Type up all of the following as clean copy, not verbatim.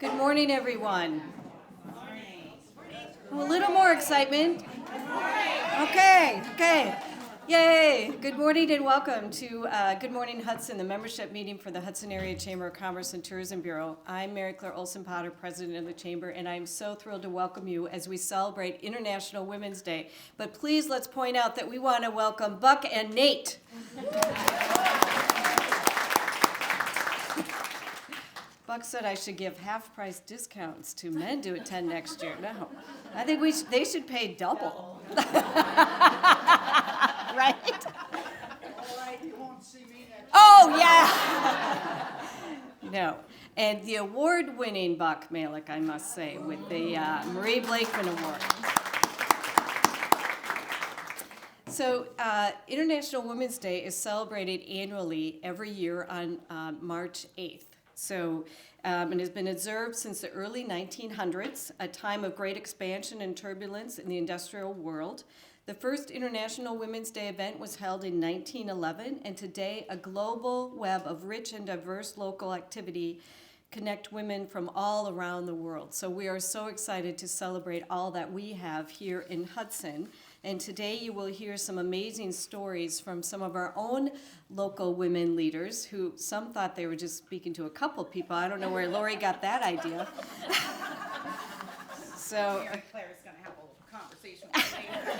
Good morning, everyone. A little more excitement. Okay. Yay. Good morning and welcome to Good Morning Hudson, the membership meeting for the Hudson Area Chamber of Commerce and Tourism Bureau. I'm Mary Claire Olson-Potter, president of the Chamber, and I'm so thrilled to welcome you as we celebrate International Women's Day. But please, let's point out that we want to welcome Buck and Nate. Buck said I should give half-price discounts to men to attend next year. No, I think they should pay double. Right? All right, you won't see me next year. Oh, yeah. No. And the award-winning Buck Malik, I must say, with the Marie Blakeman Award. So International Women's Day is celebrated annually every year on March 8th. So it has been observed since the early 1900s, a time of great expansion and turbulence in the industrial world. The first International Women's Day event was held in 1911, and today a global web of rich and diverse local activity connect women from all around the world. So we are so excited to celebrate all that we have here in Hudson. And today you will hear some amazing stories from some of our own local women leaders who some thought they were just speaking to a couple people. I don't know where Lori got that idea. So Mary Claire is going to have a little conversation with me later.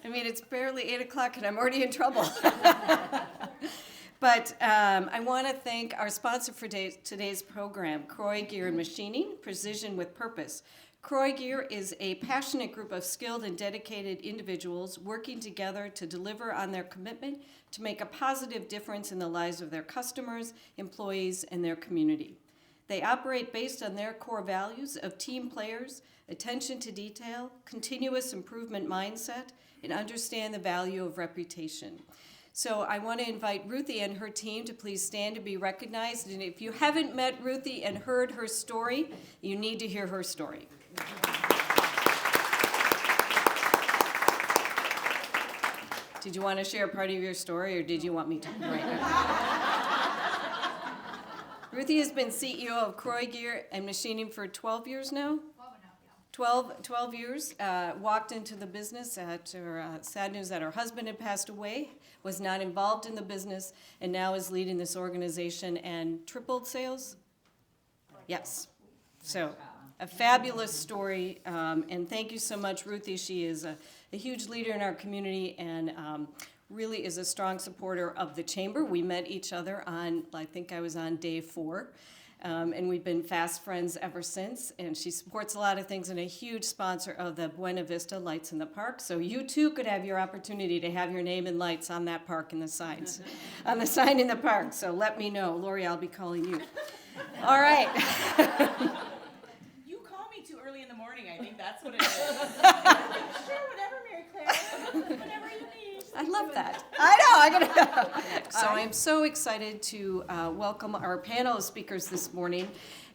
I mean, it's barely 8 o'clock and I'm already in trouble. But I want to thank our sponsor for today's program, Croix Gear and Machining, Precision with Purpose. Croix Gear is a passionate group of skilled and dedicated individuals working together to deliver on their commitment to make a positive difference in the lives of their customers, employees, and their community. They operate based on their core values of team players, attention to detail, continuous improvement mindset, and understand the value of reputation. So I want to invite Ruthie and her team to please stand to be recognized. And if you haven't met Ruthie and heard her story, you need to hear her story. Did you want to share part of your story, or did you want me to right now? Ruthie has been CEO of Croix Gear and Machining for 12 years now? 12 years. Walked into the business after sad news that her husband had passed away, was not involved in the business, and now is leading this organization and tripled sales? Yes. So a fabulous story, and thank you so much, Ruthie. She is a huge leader in our community and really is a strong supporter of the Chamber. We met each other on, I think I was on day 4. And we've been fast friends ever since, and she supports a lot of things and a huge sponsor of the Buena Vista Lights in the Park. So you too could have your opportunity to have your name and lights on that park in the signs, on the sign in the park. So let me know. Lori, I'll be calling you. All right. You call me too early in the morning. I think that's what it is. Sure, whatever, Mary Claire. Whatever you need. I love that. I know. So I'm so excited to welcome our panel of speakers this morning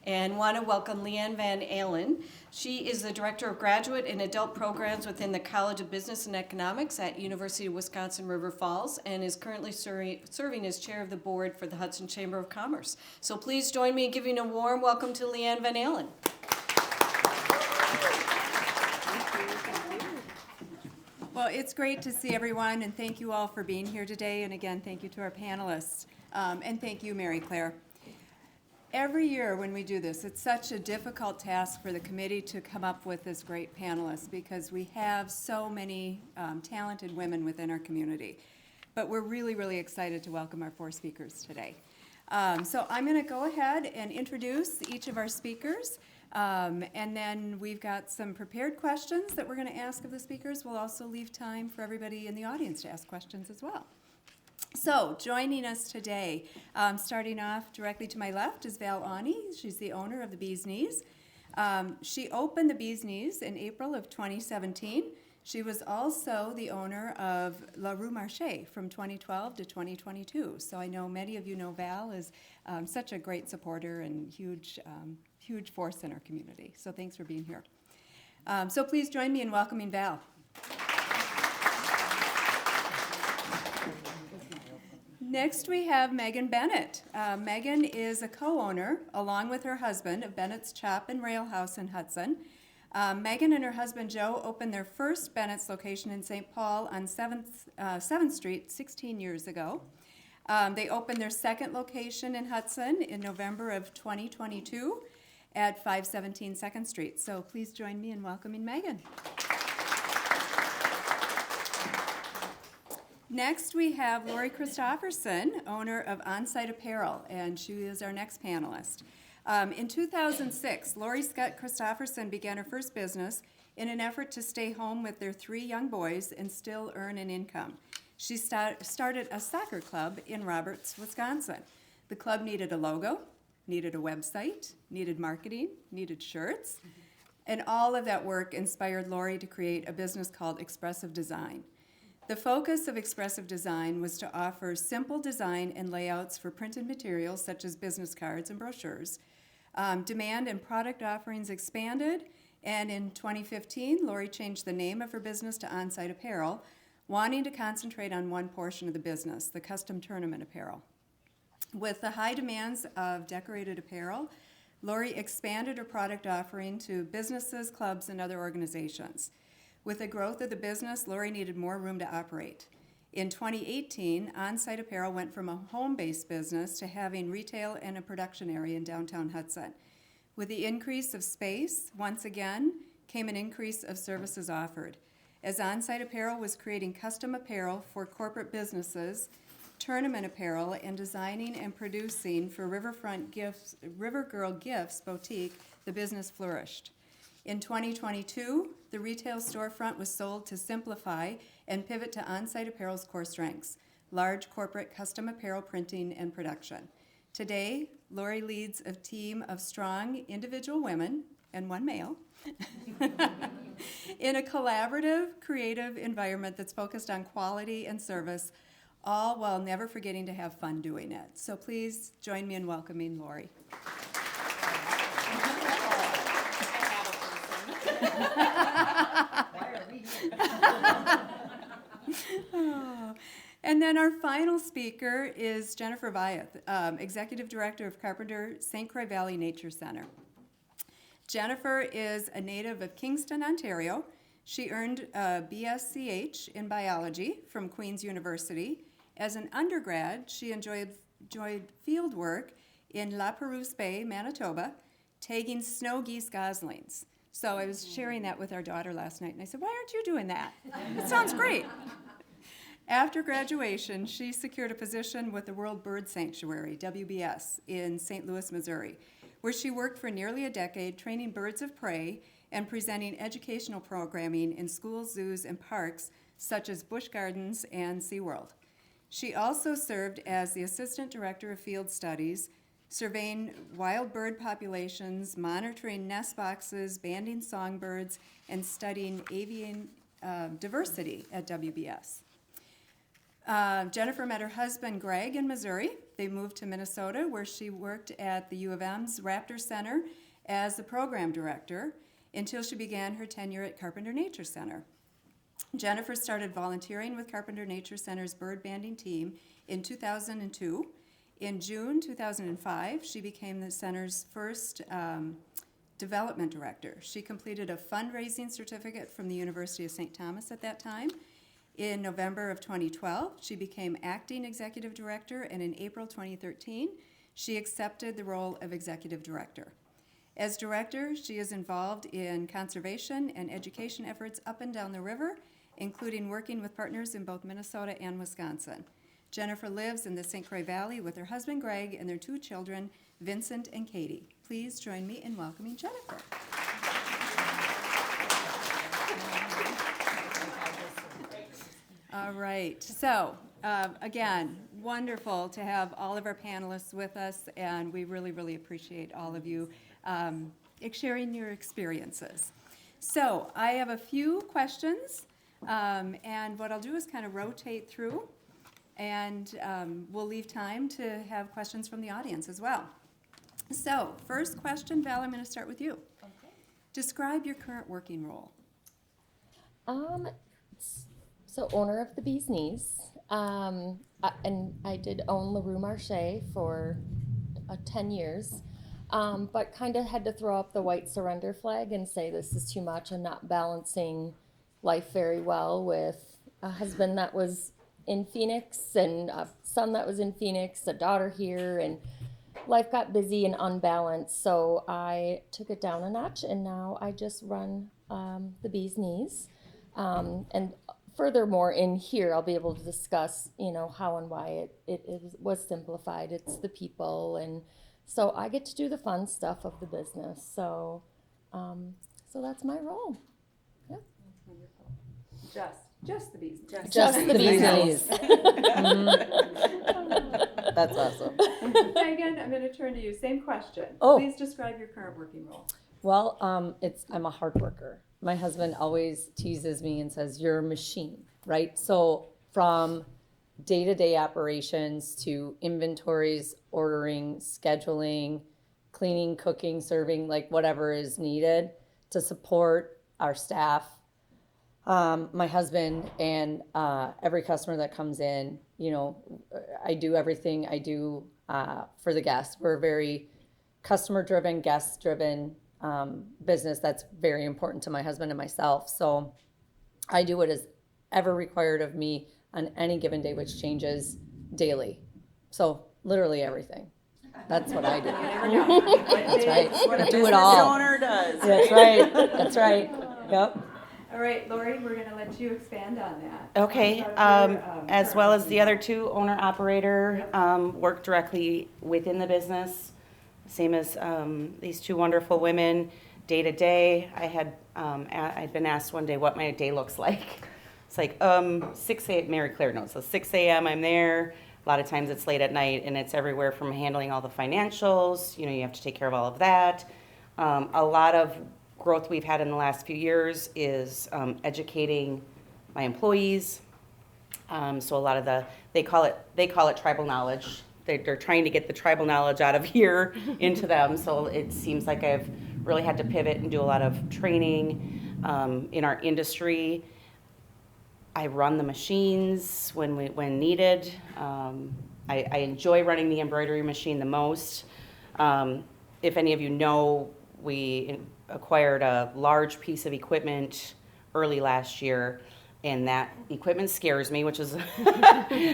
and want to welcome Leanne Van Allen. She is the Director of Graduate and Adult Programs within the College of Business and Economics at University of Wisconsin River Falls and is currently serving as Chair of the Board for the Hudson Chamber of Commerce. So please join me in giving a warm welcome to Leanne Van Allen. Well, it's great to see everyone, and thank you all for being here today. And again, thank you to our panelists. And thank you, Mary Claire. Every year when we do this, it's such a difficult task for the committee to come up with this great panelists because we have so many talented women within our community. But we're really, really excited to welcome our 4 speakers today. So I'm going to go ahead and introduce each of our speakers. And then we've got some prepared questions that we're going to ask of the speakers. We'll also leave time for everybody in the audience to ask questions as well. So joining us today, starting off directly to my left is Aune. She's the owner of the Bee's Knees. She opened the Bee's Knees in April of 2017. She was also the owner of La Rue Marché from 2012 to 2022. So I know many of you know Val is such a great supporter and huge force in our community. So thanks for being here. So please join me in welcoming Val. Next, we have Meghan Bennett. Meghan is a co-owner, along with her husband, of Bennett's Chop and Rail House in Hudson. Meghan and her husband Joe opened their first Bennett's location in St. Paul on 7th Street 16 years ago. They opened their second location in Hudson in November of 2022 at 517 2nd Street. So please join me in welcoming Meghan. Next, we have Lori Christopherson, owner of Onsite Apparel, and she is our next panelist. In 2006, Lori Scott Christopherson began her first business in an effort to stay home with their 3 young boys and still earn an income. She started a soccer club in Roberts, Wisconsin. The club needed a logo, needed a website, needed marketing, needed shirts, and all of that work inspired Lori to create a business called Expressive Design. The focus of Expressive Design was to offer simple design and layouts for printed materials such as business cards and brochures. Demand and product offerings expanded, and in 2015, Lori changed the name of her business to Onsite Apparel, wanting to concentrate on one portion of the business, the custom tournament apparel. With the high demands of decorated apparel, Lori expanded her product offering to businesses, clubs, and other organizations. With the growth of the business, Lori needed more room to operate. In 2018, Onsite Apparel went from a home-based business to having retail and a production area in downtown Hudson. With the increase of space, once again, came an increase of services offered. As Onsite Apparel was creating custom apparel for corporate businesses, tournament apparel, and designing and producing for River Girl Gifts boutique, the business flourished. In 2022, the retail storefront was sold to simplify and pivot to Onsite Apparel's core strengths, large corporate custom apparel printing and production. Today, Lori leads a team of strong individual women and 1 male in a collaborative, creative environment that's focused on quality and service, all while never forgetting to have fun doing it. So please join me in welcoming Lori. And then our final speaker is Jennifer Vieth, Executive Director of Carpenter St. Croix Valley Nature Center. Jennifer is a native of Kingston, Ontario. She earned a BSCH in biology from Queen's University. As an undergrad, she enjoyed field work in La Perouse Bay, Manitoba, tagging snow geese goslings. So I was sharing that with our daughter last night, and I said, why aren't you doing that? It sounds great. After graduation, she secured a position with the World Bird Sanctuary, WBS, in St. Louis, Missouri, where she worked for nearly a decade training birds of prey and presenting educational programming in schools, zoos, and parks such as Busch Gardens and SeaWorld. She also served as the Assistant Director of Field Studies, surveying wild bird populations, monitoring nest boxes, banding songbirds, and studying avian diversity at WBS. Jennifer met her husband, Greg, in Missouri. They moved to Minnesota, where she worked at the U of M's Raptor Center as the program director until she began her tenure at Carpenter Nature Center. Jennifer started volunteering with Carpenter Nature Center's bird banding team in 2002. In June 2005, she became the center's first development director. She completed a fundraising certificate from the University of St. Thomas at that time. In November of 2012, she became acting executive director, and in April 2013, she accepted the role of executive director. As director, she is involved in conservation and education efforts up and down the river, including working with partners in both Minnesota and Wisconsin. Jennifer lives in the St. Croix Valley with her husband, Greg, and their 2 children, Vincent and Katie. Please join me in welcoming Jennifer. All right, so again, wonderful to have all of our panelists with us, and we really, really appreciate all of you sharing your experiences. So I have a few questions, and what I'll do is kind of rotate through, and we'll leave time to have questions from the audience as well. So first question, Val, I'm going to start with you. Okay. Describe your current working role. So owner of the Bee's Knees, And I did own La Rue Marché for 10 years, but kind of had to throw up the white surrender flag and say this is too much. I'm not balancing life very well with a husband that was in Phoenix and a son that was in Phoenix, a daughter here, and life got busy and unbalanced. So I took it down a notch, and now I just run the Bee's Knees. And furthermore, in here, I'll be able to discuss, how and why it was simplified. It's the people, and so I get to do the fun stuff of the business. So, so that's my role. Yeah. Just the bees. Just the Bee's Knees. That's awesome. Megan, I'm going to turn to you. Same question. Oh. Please describe your current working role. Well, I'm a hard worker. My husband always teases me and says, "You're a machine," right? So from day-to-day operations to inventories, ordering, scheduling, cleaning, cooking, serving, like whatever is needed to support our staff. My husband and every customer that comes in, I do everything I do for the guests. We're a very customer-driven, guest-driven business that's very important to my husband and myself. So I do what is ever required of me on any given day, which changes daily. So literally everything. That's what I do. That's right. I do it all. Owner does. That's right. That's right. Yep. All right, Lori, we're going to let you expand on that. Okay, Talk about your, as well as the current other two, owner-operator, work directly within the business. Same as these two wonderful women, day to day. I'd been asked one day what my day looks like. It's like 6 a.m. Mary Claire knows. So 6 a.m. I'm there. A lot of times it's late at night, and it's everywhere from handling all the financials. You have to take care of all of that. A lot of growth we've had in the last few years is educating my employees. So a lot of they call it tribal knowledge. They're trying to get the tribal knowledge out of here into them. So it seems like I've really had to pivot and do a lot of training in our industry. I run the machines when needed. I enjoy running the embroidery machine the most. If any of you know, we acquired a large piece of equipment early last year, and that equipment scares me, which is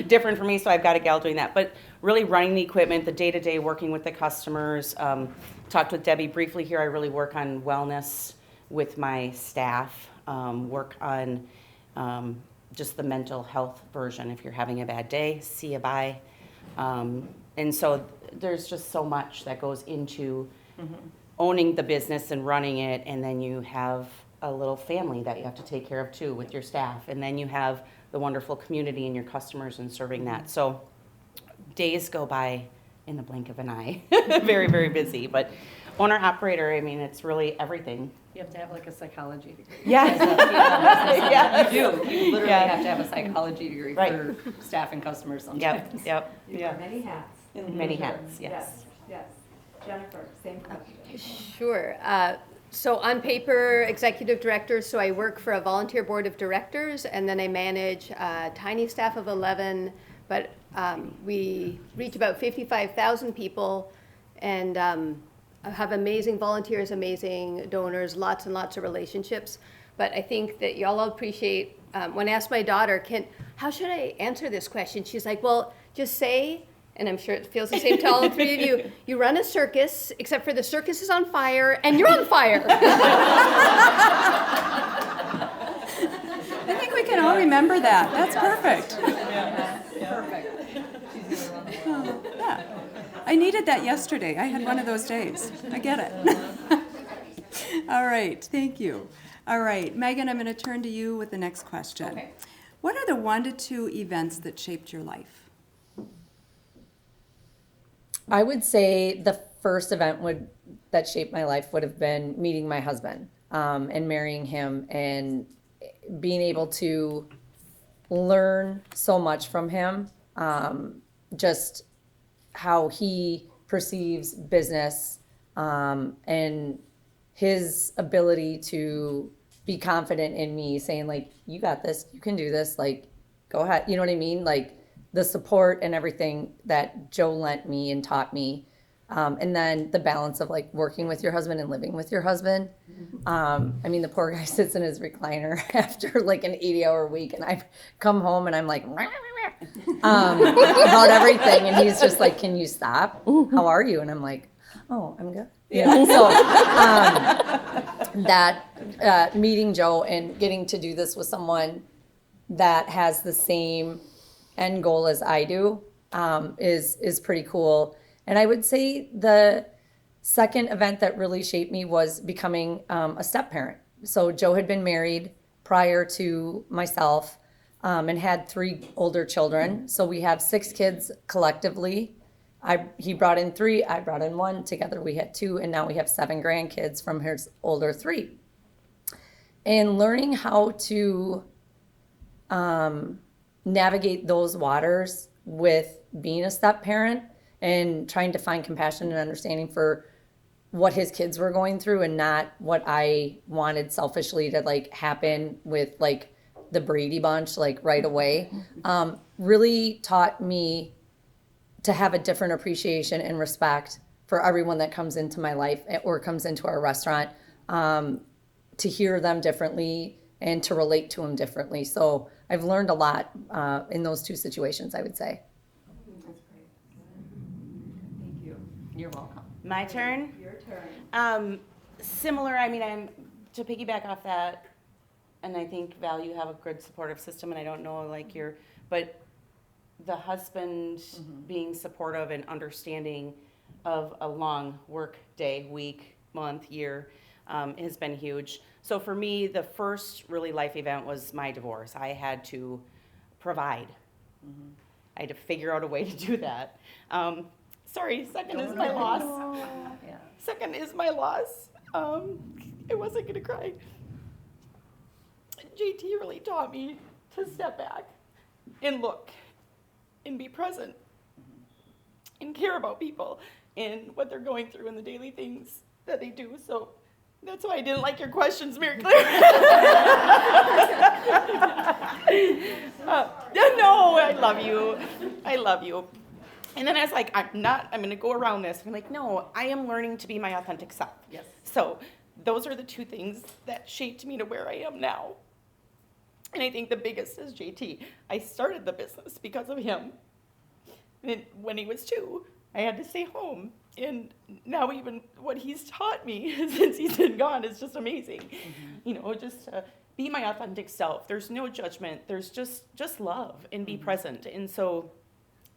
different for me, so I've got a gal doing that. But really running the equipment, the day-to-day working with the customers. Talked with Debbie briefly here. I really work on wellness with my staff, work on just the mental health version. If you're having a bad day, see you, bye. And so there's just so much that goes into owning the business and running it, and then you have a little family that you have to take care of too with your staff, and then you have the wonderful community and your customers and serving that. So days go by in the blink of an eye. Very, very busy, but owner operator, I mean, it's really everything. You have to have like a psychology degree. Yeah. Yeah. You do. You literally Yeah. have to have a psychology degree Right. for staff and customers sometimes. Yep. You've Yeah. got many hats. Many hats, yes. Yes. Jennifer, same question. Sure. So on paper, executive director, so I work for a volunteer board of directors, and then I manage a tiny staff of 11, but we reach about 55,000 people, and have amazing volunteers, amazing donors, lots and lots of relationships. But I think that y'all will appreciate, when I asked my daughter, how should I answer this question? She's like, well, just say, and I'm sure it feels the same to all three of you, you run a circus, except for the circus is on fire, and you're on fire. I think we can all remember that. That's perfect. Yeah. I needed that yesterday. I had one of those days. I get it. All right, thank you. All right, Megan, I'm going to turn to you with the next question. Okay. What are the 1 to 2 events that shaped your life? I would say the first event that shaped my life would have been meeting my husband and marrying him, and being able to learn so much from him, just how he perceives business, and his ability to be confident in me, saying like, you got this, you can do this, like, go ahead. You know what I mean? Like the support and everything that Joe lent me and taught me. And then the balance of like working with your husband and living with your husband. I mean, the poor guy sits in his recliner after like an 80-hour week, and I come home and I'm like, about everything. And he's just like, can you stop? How are you? And I'm like, oh, I'm good. Yeah. So that meeting Joe and getting to do this with someone that has the same end goal as I do is pretty cool. And I would say the second event that really shaped me was becoming a step parent. So Joe had been married prior to myself and had 3 older children. So we have 6 kids collectively. He brought in 3, I brought in 1. Together we had 2, and now we have 7 grandkids from his older 3. And learning how to navigate those waters with being a step parent and trying to find compassion and understanding for what his kids were going through and not what I wanted selfishly to like happen with like the Brady Bunch like right away, really taught me to have a different appreciation and respect for everyone that comes into my life or comes into our restaurant, to hear them differently and to relate to them differently. So I've learned a lot in those 2 situations, I would say. You're welcome. My turn? Your turn. Similar, I mean, to piggyback off that, and I think Val, you have a good supportive system, and I don't know, like but the husband being supportive and understanding of a long work day, week, month, year, has been huge. So for me, the first really life event was my divorce. I had to provide. I had to figure out a way to do that. Sorry, second is my loss. Yeah. Second is my loss. I wasn't gonna cry. JT really taught me to step back and look and be present and care about people and what they're going through and the daily things that they do. So that's why I didn't like your questions, Mary Claire. No, I love you. I love you. And then I was like, I'm going to go around this. I'm like, no, I am learning to be my authentic self. Yes. So those are the 2 things that shaped me to where I am now. And I think the biggest is JT. I started the business because of him. And when he was 2, I had to stay home. And now even what he's taught me since he's been gone is just amazing. You know, just to be my authentic self. There's no judgment. There's just love and be present. And so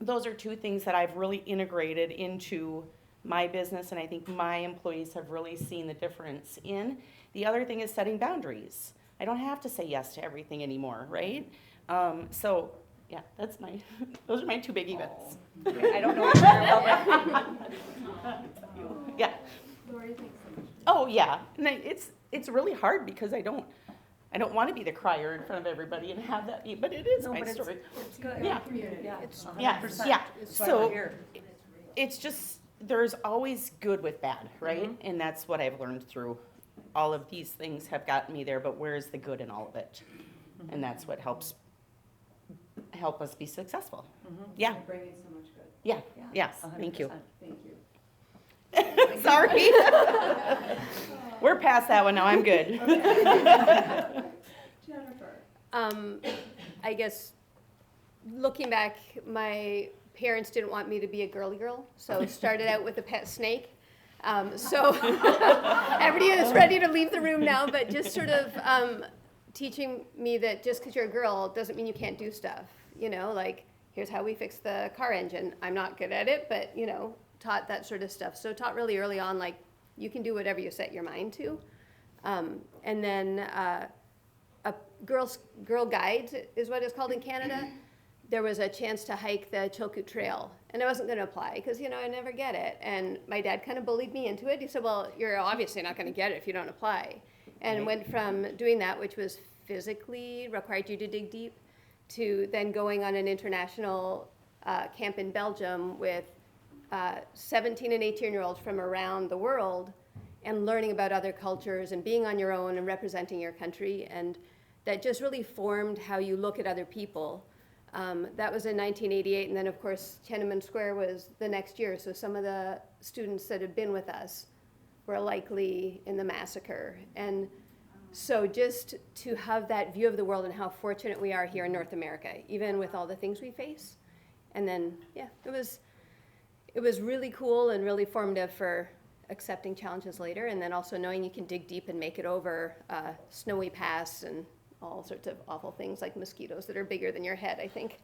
those are 2 things that I've really integrated into my business, and I think my employees have really seen the difference in. The other thing is setting boundaries. I don't have to say yes to everything anymore, right? So yeah, those are my 2 big events. I don't know if you're Yeah. Oh yeah, and it's really hard because I don't want to be the crier in front of everybody and have that be, but it is my story. It's good. Yeah. Yeah. Yeah. So it's just, there's always good with bad, right? And that's what I've learned through all of these things have gotten me there, but where's the good in all of it? And that's what help us be successful. Yeah. Bringing so much good. Yeah. Yes. Thank you. Thank you. Sorry. We're past that one now. I'm good. Jennifer. I guess, looking back, my parents didn't want me to be a girly girl, so it started out with a pet snake. So everybody is ready to leave the room now, but just sort of teaching me that just because you're a girl doesn't mean you can't do stuff. You know, like, here's how we fix the car engine. I'm not good at it, but, you know, taught that sort of stuff. So taught really early on, like, you can do whatever you set your mind to. And then a Girl Guide is what it's called in Canada. There was a chance to hike the Chilkoot Trail, and I wasn't going to apply because, you know, I never get it. And my dad kind of bullied me into it. He said, well, you're obviously not going to get it if you don't apply. And went from doing that, which was physically required you to dig deep, to then going on an international camp in Belgium with 17 and 18-year-olds from around the world, and learning about other cultures and being on your own and representing your country. And that just really formed how you look at other people. That was in 1988, and then of course Tiananmen Square was the next year, so some of the students that had been with us were likely in the massacre. And so just to have that view of the world and how fortunate we are here in North America, even with all the things we face. And then, yeah, it was really cool and really formative for accepting challenges later, and then also knowing you can dig deep and make it over snowy paths and all sorts of awful things like mosquitoes that are bigger than your head, I think.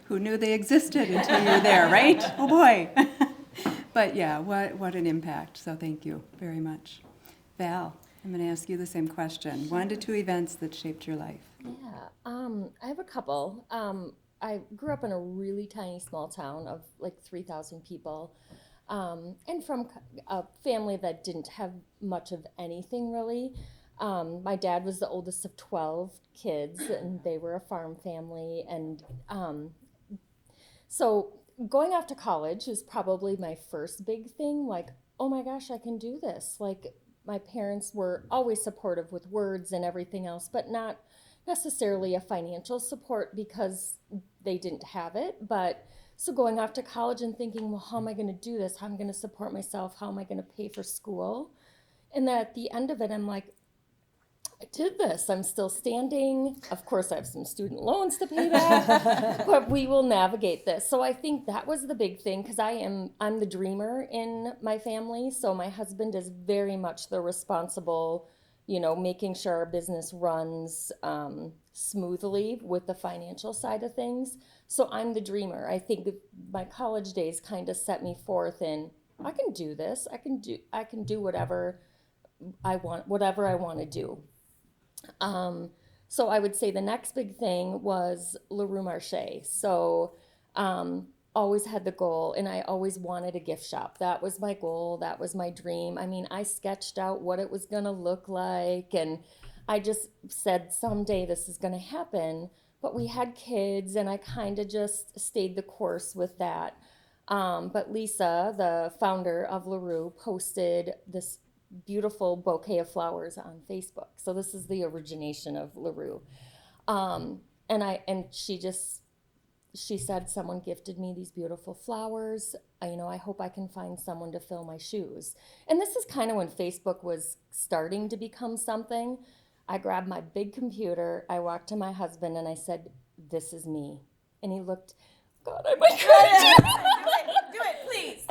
Who knew they existed until you were there, right? Oh, boy. But yeah, what an impact. So thank you very much. Val, I'm going to ask you the same question. 1 to 2 events that shaped your life. Yeah, I have a couple. I grew up in a really tiny small town of like 3,000 people, and from a family that didn't have much of anything really. My dad was the oldest of 12 kids, and they were a farm family. And so going off to college was probably my first big thing, like, oh my gosh, I can do this. Like, my parents were always supportive with words and everything else, but not necessarily a financial support because they didn't have it. But so going off to college and thinking, well, how am I going to do this? How am I going to support myself? How am I going to pay for school? And then at the end of it, I'm like, I did this. I'm still standing. Of course, I have some student loans to pay back, but we will navigate this. So I think that was the big thing, because I'm the dreamer in my family. So my husband is very much the responsible, making sure our business runs smoothly with the financial side of things. So I'm the dreamer. I think my college days kind of set me forth in, I can do this. I can do whatever I want to do. So I would say the next big thing was Le Rue Marché. So always had the goal, and I always wanted a gift shop. That was my goal. That was my dream. I mean, I sketched out what it was going to look like, and I just said someday this is going to happen. But we had kids, and I kind of just stayed the course with that. But Lisa, the founder of Le Rue, posted this beautiful bouquet of flowers on Facebook. So this is the origination of Le Rue. And she said, someone gifted me these beautiful flowers. I hope I can find someone to fill my shoes. And this is kind of when Facebook was starting to become something. I grabbed my big computer, I walked to my husband, and I said, this is me. And he looked, God, I might cry. Do it, please.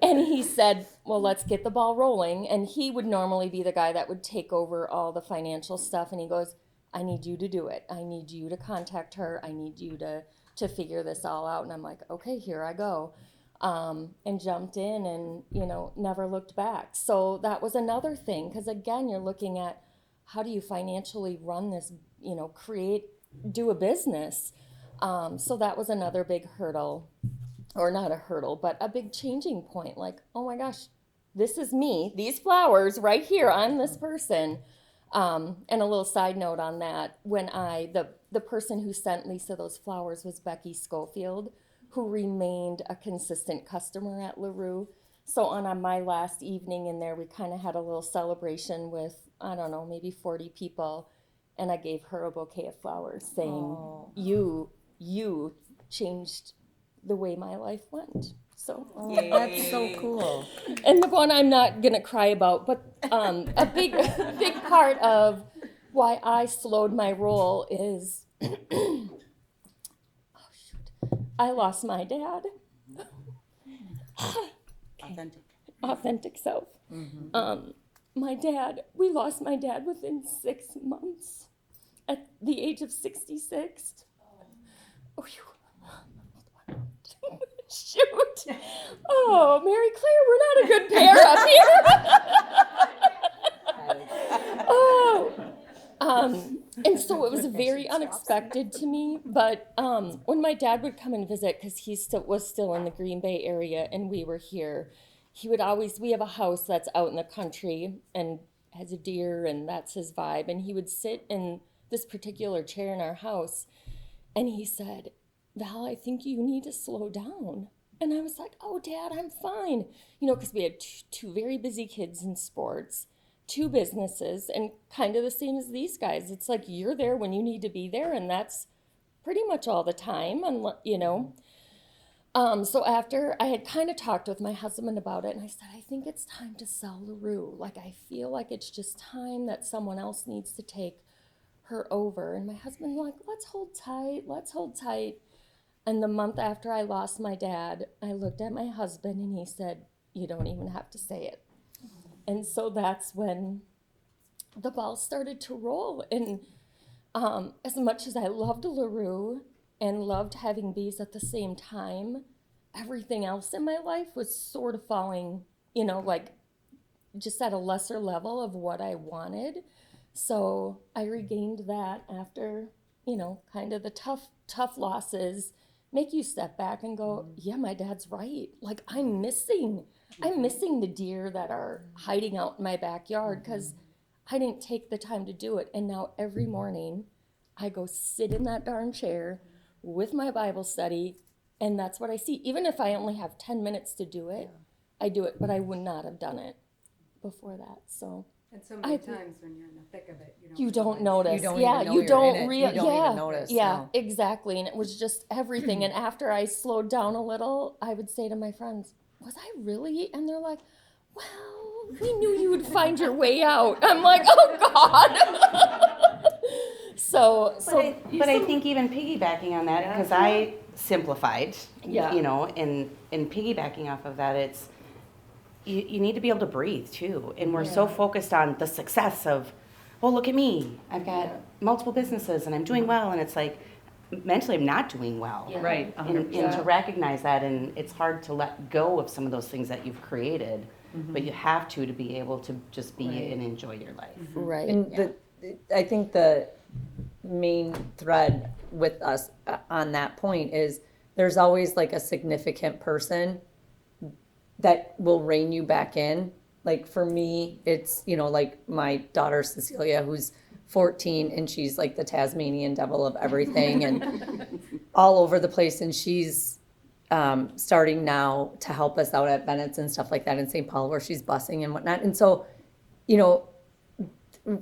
And he said, well, let's get the ball rolling. And he would normally be the guy that would take over all the financial stuff. And he goes, I need you to do it. I need you to contact her. I need you to figure this all out. And I'm like, okay, here I go. And jumped in and, never looked back. So that was another thing. Because again, you're looking at how do you financially run this, do a business. So that was another big hurdle. Or not a hurdle, but a big changing point. Like, oh my gosh, this is me. These flowers right here, I'm this person. And a little side note on that, when the person who sent Lisa those flowers was Becky Schofield, who remained a consistent customer at Le Rue. So on my last evening in there, we kind of had a little celebration with, I don't know, maybe 40 people. And I gave her a bouquet of flowers saying, you changed the way my life went. So That's so cool. and the one I'm not gonna cry about, but a big part of why I slowed my roll is I lost my dad. Authentic self. We lost my dad within 6 months at the age of 66. Oh, shoot. Oh, Mary Claire, we're not a good pair up here. And so it was very unexpected to me. But when my dad would come and visit, because he was still in the Green Bay area and we were here, we have a house that's out in the country and has a deer, and that's his vibe. And he would sit in this particular chair in our house, and he said, Val, I think you need to slow down. And I was like, oh, Dad, I'm fine. Because we had two very busy kids in sports, two businesses and kind of the same as these guys. It's like you're there when you need to be there, and that's pretty much all the time, and you know. So after I had kind of talked with my husband about it, and I said, I think it's time to sell LaRue. Like, I feel like it's just time that someone else needs to take her over. And my husband like, let's hold tight. And the month after I lost my dad, I looked at my husband and he said, you don't even have to say it. And so that's when the ball started to roll. And as much as I loved LaRue and loved having bees at the same time, everything else in my life was sort of falling, you know, like just at a lesser level of what I wanted. So I regained that after, you know, kind of the tough losses make you step back and go, yeah, my dad's right. Like, I'm missing the deer that are hiding out in my backyard because I didn't take the time to do it. And now every morning I go sit in that darn chair with my Bible study, and that's what I see. Even if I only have 10 minutes to do it, I do it, but I would not have done it before that. So. And so many times when you're in the thick of it, You don't notice. You don't yeah, even know you you're don't in it. real. You don't yeah, even notice, yeah, no. exactly. And it was just everything. And after I slowed down a little, I would say to my friends, "Was I really?" And they're like, "Well, we knew you would find your way out." I'm like, "Oh God." But I think even piggybacking on that, because I simplified, Yeah. you know, and piggybacking off of that, it's, you need to be able to breathe too. And we're so focused on the success of, oh, look at me. I've got multiple businesses and I'm doing well. And it's like, mentally I'm not doing well. Yeah. Right, And to recognize that, and it's hard to let go of some of those things that you've created, but you have to be able to just be and enjoy your life. right. And I think the main thread with us on that point is there's always like a significant person that will rein you back in. Like for me, it's, you know, like my daughter Cecilia, who's 14, and she's like the Tasmanian devil of everything and all over the place. And she's starting now to help us out at Bennett's and stuff like that in St. Paul, where she's busing and whatnot. And so, you know,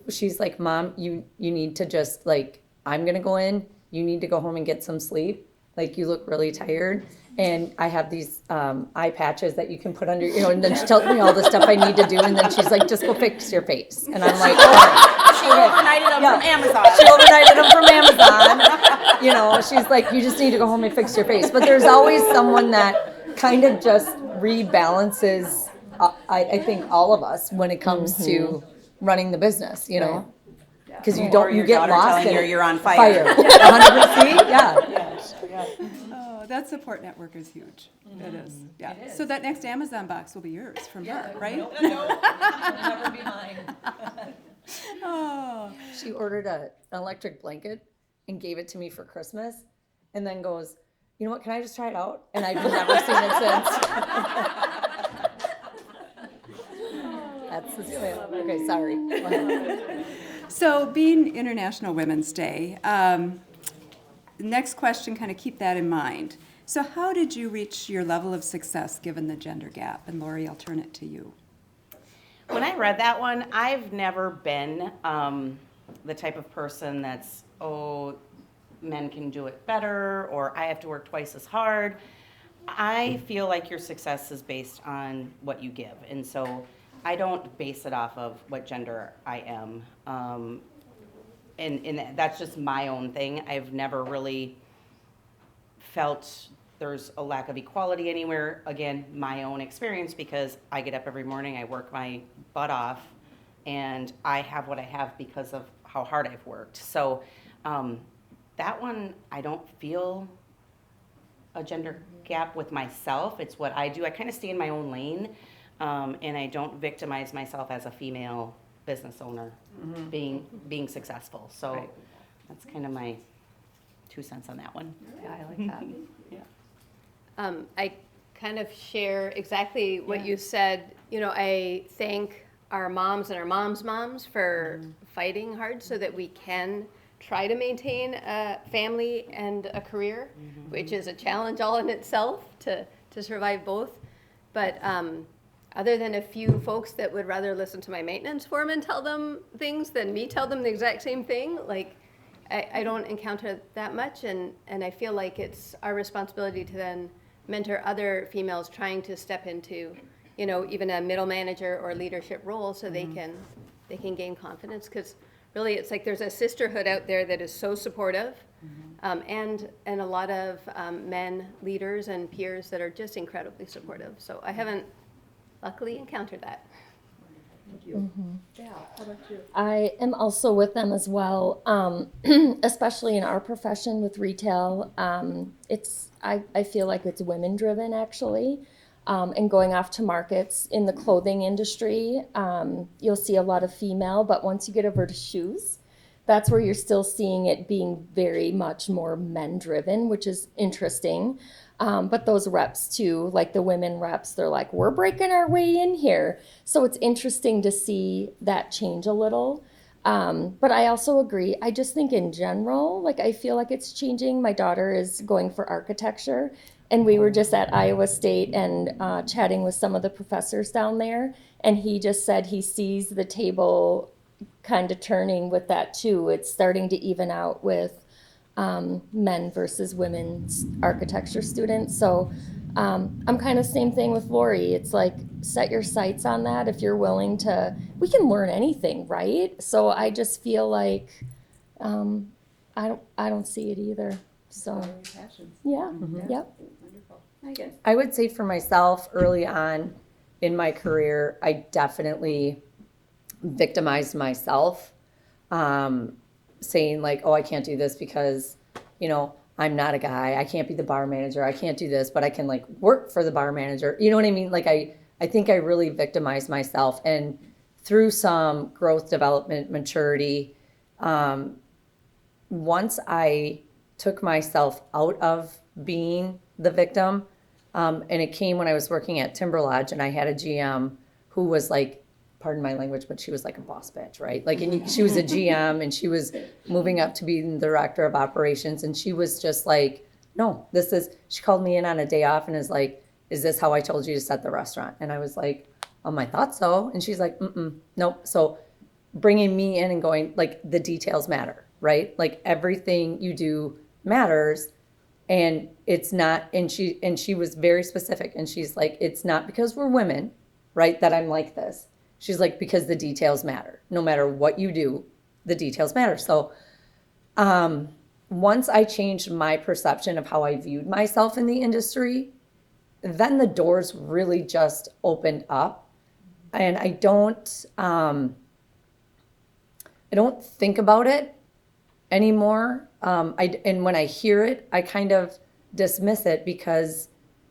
she's like, Mom, you need to just like, I'm going to go in. You need to go home and get some sleep. Like, you look really tired. And I have these eye patches that you can put under, you know, and then she tells me all the stuff I need to do. And then she's like, just go fix your face. And I'm like, oh. She overnighted them from Amazon. She overnighted them from Amazon. You know, she's like, you just need to go home and fix your face. But there's always someone that kind of just rebalances, I think, all of us when it comes to running the business, you know. Because you don't, you get lost telling in you you're on fire. 100%, yeah. Oh, that support network is huge. It is, yeah. So that next Amazon box will be yours from her, right? It'll never be mine. Oh, She ordered an electric blanket and gave it to me for Christmas, and then goes, you know what, can I just try it out? And I've never seen it since. That's Cecilia. Okay, sorry. Go ahead. so being International Women's Day, next question, kind of keep that in mind. So how did you reach your level of success given the gender gap? And Lori, I'll turn it to you. When I read that one, I've never been the type of person that's, oh, men can do it better, or I have to work twice as hard. I feel like your success is based on what you give. And so I don't base it off of what gender I am. And that's just my own thing. I've never really felt there's a lack of equality anywhere. Again, my own experience, because I get up every morning, I work my butt off, and I have what I have because of how hard I've worked. So that one, I don't feel a gender gap with myself. It's what I do. I kind of stay in my own lane, and I don't victimize myself as a female business owner being successful. So that's kind of my 2 cents on that one. Yeah, I like that. Yeah. I kind of share exactly what you said. You know, I thank our moms and our moms for fighting hard so that we can try to maintain a family and a career, which is a challenge all in itself to survive both. But other than a few folks that would rather listen to my maintenance foreman tell them things than me tell them the exact same thing, like, I don't encounter that much, and I feel like it's our responsibility to then mentor other females trying to step into, you know, even a middle manager or leadership role, so they can gain confidence, because really it's like there's a sisterhood out there that is so supportive, and a lot of men leaders and peers that are just incredibly supportive. So I haven't luckily encountered that. I am also with them as well, especially in our profession with retail. I feel like it's women driven actually, and going off to markets in the clothing industry, you'll see a lot of female, but once you get over to shoes, that's where you're still seeing it being very much more men driven, which is interesting. But those reps too, like the women reps, they're like, we're breaking our way in here. So it's interesting to see that change a little. But I also agree. I just think in general, like I feel like it's changing. My daughter is going for architecture, and we were just at Iowa State and chatting with some of the professors down there. And he just said he sees the table kind of turning with that too. It's starting to even out with men versus women's architecture students. So I'm kind of same thing with Lori. It's like set your sights on that if you're willing to. We can learn anything, right? So I just feel like I don't see it either. So yeah, yep. I would say for myself, early on in my career, I definitely victimized myself, saying like, oh, I can't do this because, you know, I'm not a guy. I can't be the bar manager. I can't do this, but I can like work for the bar manager. You know what I mean? Like I think I really victimized myself, and through some growth, development, maturity, once I took myself out of being the victim, and it came when I was working at Timber Lodge, and I had a GM who was like, pardon my language, but she was like a boss bitch, right? Like, and she was a GM, and she was moving up to be the director of operations, and she was just like, no, she called me in on a day off and is like, is this how I told you to set the restaurant? And I was like, I thought so. And she's like, nope. So bringing me in and going, like, the details matter, right? Like, everything you do matters. And it's not, and she was very specific, and she's like, it's not because we're women, right, that I'm like this. She's like, because the details matter. No matter what you do, the details matter. So once I changed my perception of how I viewed myself in the industry, then the doors really just opened up. And I don't think about it anymore. And when I hear it, I kind of dismiss it because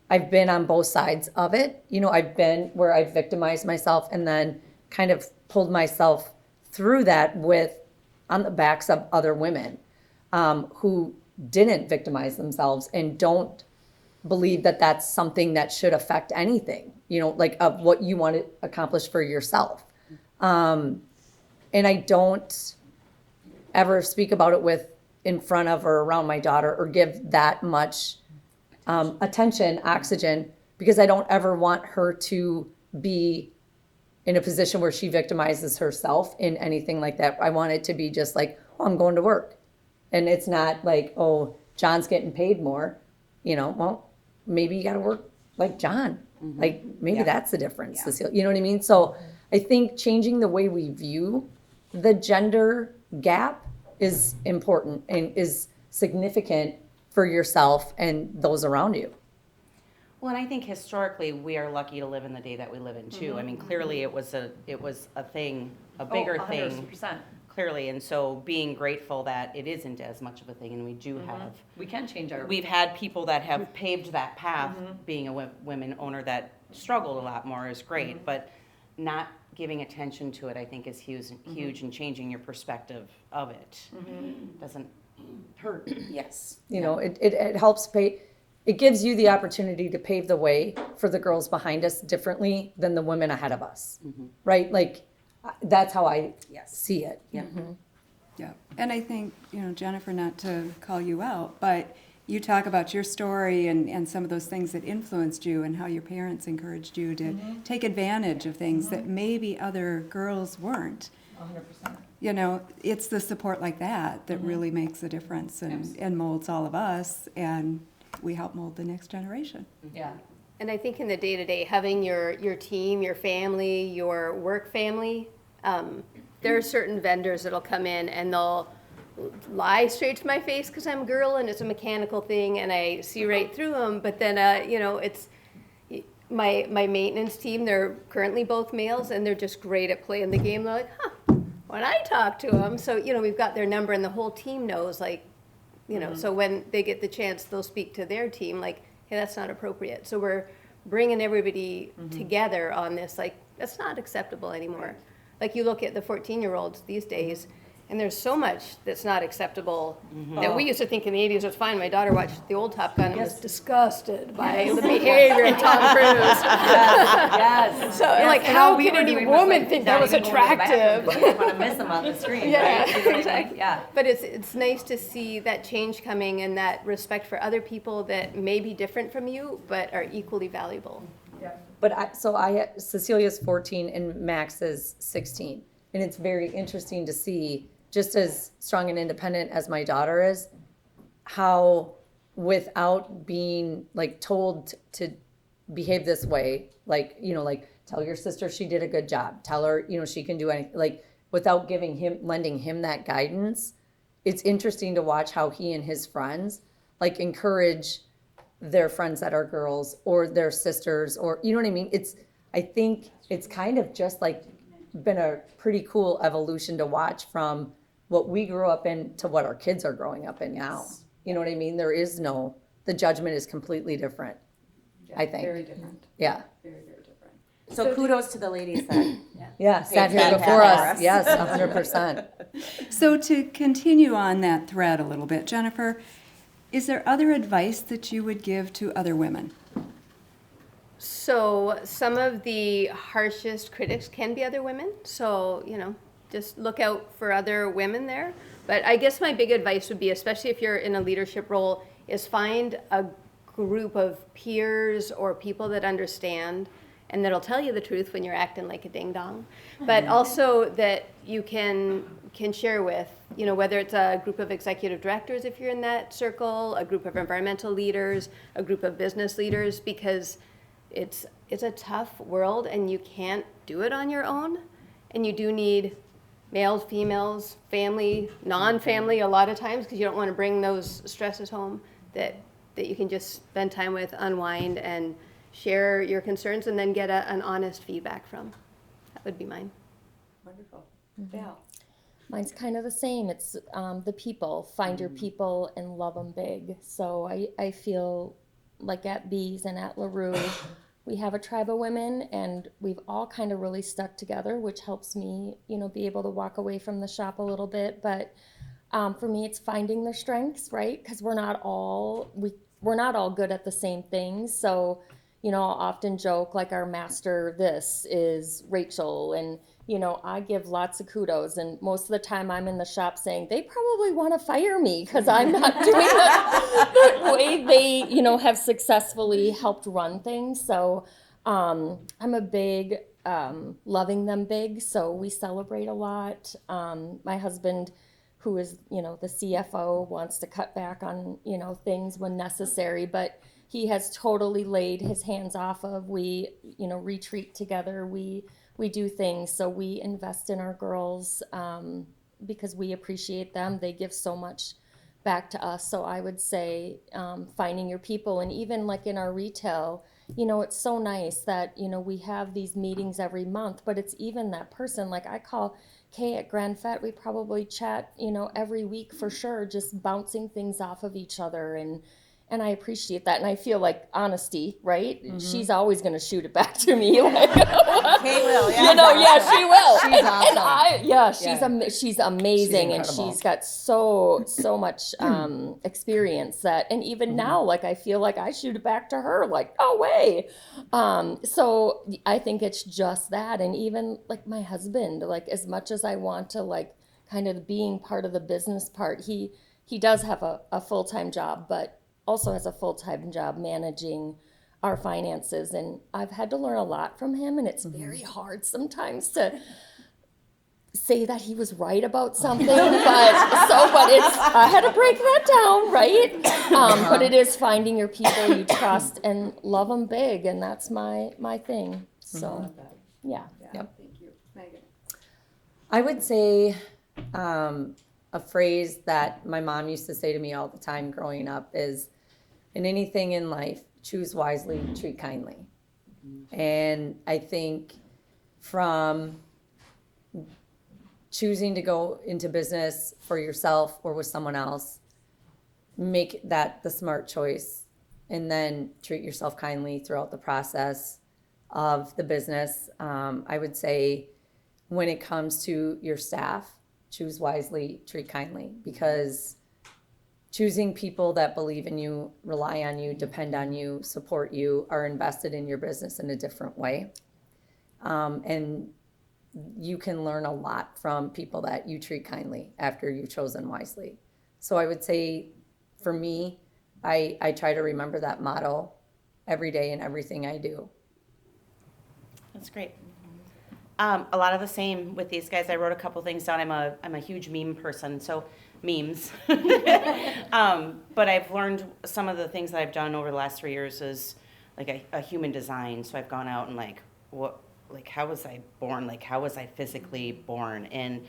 I've been on both sides of it. You know, I've been where I've victimized myself and then kind of pulled myself through that on the backs of other women who didn't victimize themselves and don't believe that that's something that should affect anything, you know, like of what you want to accomplish for yourself. And I don't ever speak about it in front of or around my daughter or give that much attention, oxygen, because I don't ever want her to be in a position where she victimizes herself in anything like that. I want it to be just like, oh, I'm going to work. And it's not like, oh, John's getting paid more. You know, well, maybe you got to work like John. Mm-hmm. Like maybe that's the difference. Yeah. You know what I mean? So I think changing the way we view the gender gap is important and is significant for yourself and those around you. Well, and I think historically we are lucky to live in the day that we live in too. Mm-hmm. I mean, clearly it was a thing, a bigger thing. Clearly, and so being grateful that it isn't as much of a thing, and we do have. We can change We've had people that have paved that path. Being a women owner that struggled a lot more is great, but not giving attention to it, I think, is huge, and changing your perspective of it doesn't hurt. Yes, you know, it helps pay. It gives you the opportunity to pave the way for the girls behind us differently than the women ahead of us, right? Like, that's how I see it. Yeah. And I think, you know, Jennifer, not to call you out, but you talk about your story and some of those things that influenced you and how your parents encouraged you to take advantage of things that maybe other girls weren't. 100%. You know, it's the support like that that really makes a difference and molds all of us, and we help mold the next generation. Yeah. And I think in the day-to-day, having your team, your family, your work family, there are certain vendors that'll come in and they'll lie straight to my face because I'm a girl and it's a mechanical thing and I see right through them. But then, you know, it's my maintenance team, they're currently both males and they're just great at playing the game. They're like, huh, when I talk to them. So, you know, we've got their number and the whole team knows, like, you know, so when they get the chance, they'll speak to their team like, hey, that's not appropriate. So we're bringing everybody together on this, like, that's not acceptable anymore. Like, you look at the 14-year-olds these days, and there's so much that's not acceptable that we used to think in the 80s was fine. My daughter watched the old Top Gun and was disgusted by the behavior of Tom Cruise. Yes. So, like, how could any woman think that was attractive? You want to miss them on the screen, Yeah, right? exactly. Yeah. But it's nice to see that change coming and that respect for other people that may be different from you, but are equally valuable. But Cecilia's 14 and Max is 16. And it's very interesting to see, just as strong and independent as my daughter is, how without being like told to behave this way, like, you know, like tell your sister she did a good job, tell her, you know, she can do anything, like without lending him that guidance, it's interesting to watch how he and his friends like encourage their friends that are girls or their sisters, or, you know what I mean? I think it's kind of just like been a pretty cool evolution to watch from what we grew up in to what our kids are growing up in now. You know what I mean? The judgment is completely different, I think. Very different. Yeah. Very, very different. So kudos to the ladies that Yeah, sat here that before path for us. us. Yes, 100%. So to continue on that thread a little bit, Jennifer, is there other advice that you would give to other women? So some of the harshest critics can be other women. So, you know, just look out for other women there. But I guess my big advice would be, especially if you're in a leadership role, is find a group of peers or people that understand and that'll tell you the truth when you're acting like a ding dong. But also that you can share with, you know, whether it's a group of executive directors if you're in that circle, a group of environmental leaders, a group of business leaders, because it's a tough world and you can't do it on your own. And you do need males, females, family, non-family a lot of times, because you don't want to bring those stresses home, that you can just spend time with, unwind, and share your concerns, and then get an honest feedback from. That would be mine. Wonderful. Yeah. Mine's kind of the same. It's the people. Find your people and love them big. So I feel like at Bees and at LaRue, we have a tribe of women, and we've all kind of really stuck together, which helps me, you know, be able to walk away from the shop a little bit. But for me, it's finding their strengths, right? Because we're not all good at the same things. So, you know, I'll often joke like our master this is Rachel, and you know, I give lots of kudos, and most of the time I'm in the shop saying they probably want to fire me because I'm not doing the way they, you know, have successfully helped run things. So I'm a big loving them big, so we celebrate a lot. My husband, who is, you know, the CFO, wants to cut back on, you know, things when necessary, but he has totally laid his hands off of. We, you know, retreat together. We do things. So we invest in our girls because we appreciate them. They give so much back to us. So I would say finding your people, and even like in our retail, you know, it's so nice that, you know, we have these meetings every month, but it's even that person. Like I call Kay at Grand Fet, we probably chat, you know, every week for sure, just bouncing things off of each other. And I appreciate that. And I feel like honesty, right? Mm-hmm. She's always going to shoot it back to me. Like, Kay will, yeah. You know, yeah, she will. She's awesome. She's amazing, and incredible. she's got so much experience that, and even now, like I feel like I shoot it back to her, like, no way. So I think it's just that, and even like my husband, like as much as I want to like kind of being part of the business part, he does have a full-time job, but also has a full-time job managing our finances, and I've had to learn a lot from him, and it's very hard sometimes to say that he was right about something, but it's, I had to break that down, right? But it is finding your people you trust and love them big, and that's my thing. So, yeah. Yep. Thank you. Megan? I would say a phrase that my mom used to say to me all the time growing up is, in anything in life, choose wisely, treat kindly. And I think from choosing to go into business for yourself or with someone else, make that the smart choice, and then treat yourself kindly throughout the process of the business. I would say when it comes to your staff, choose wisely, treat kindly, because choosing people that believe in you, rely on you, depend on you, support you, are invested in your business in a different way. And you can learn a lot from people that you treat kindly after you've chosen wisely. So I would say, for me, I try to remember that motto every day in everything I do. That's great. A lot of the same with these guys. I wrote a couple things down. I'm a huge meme person, so memes. But I've learned some of the things that I've done over the last 3 years is like a human design. So I've gone out and how was I born? Like, how was I physically born? And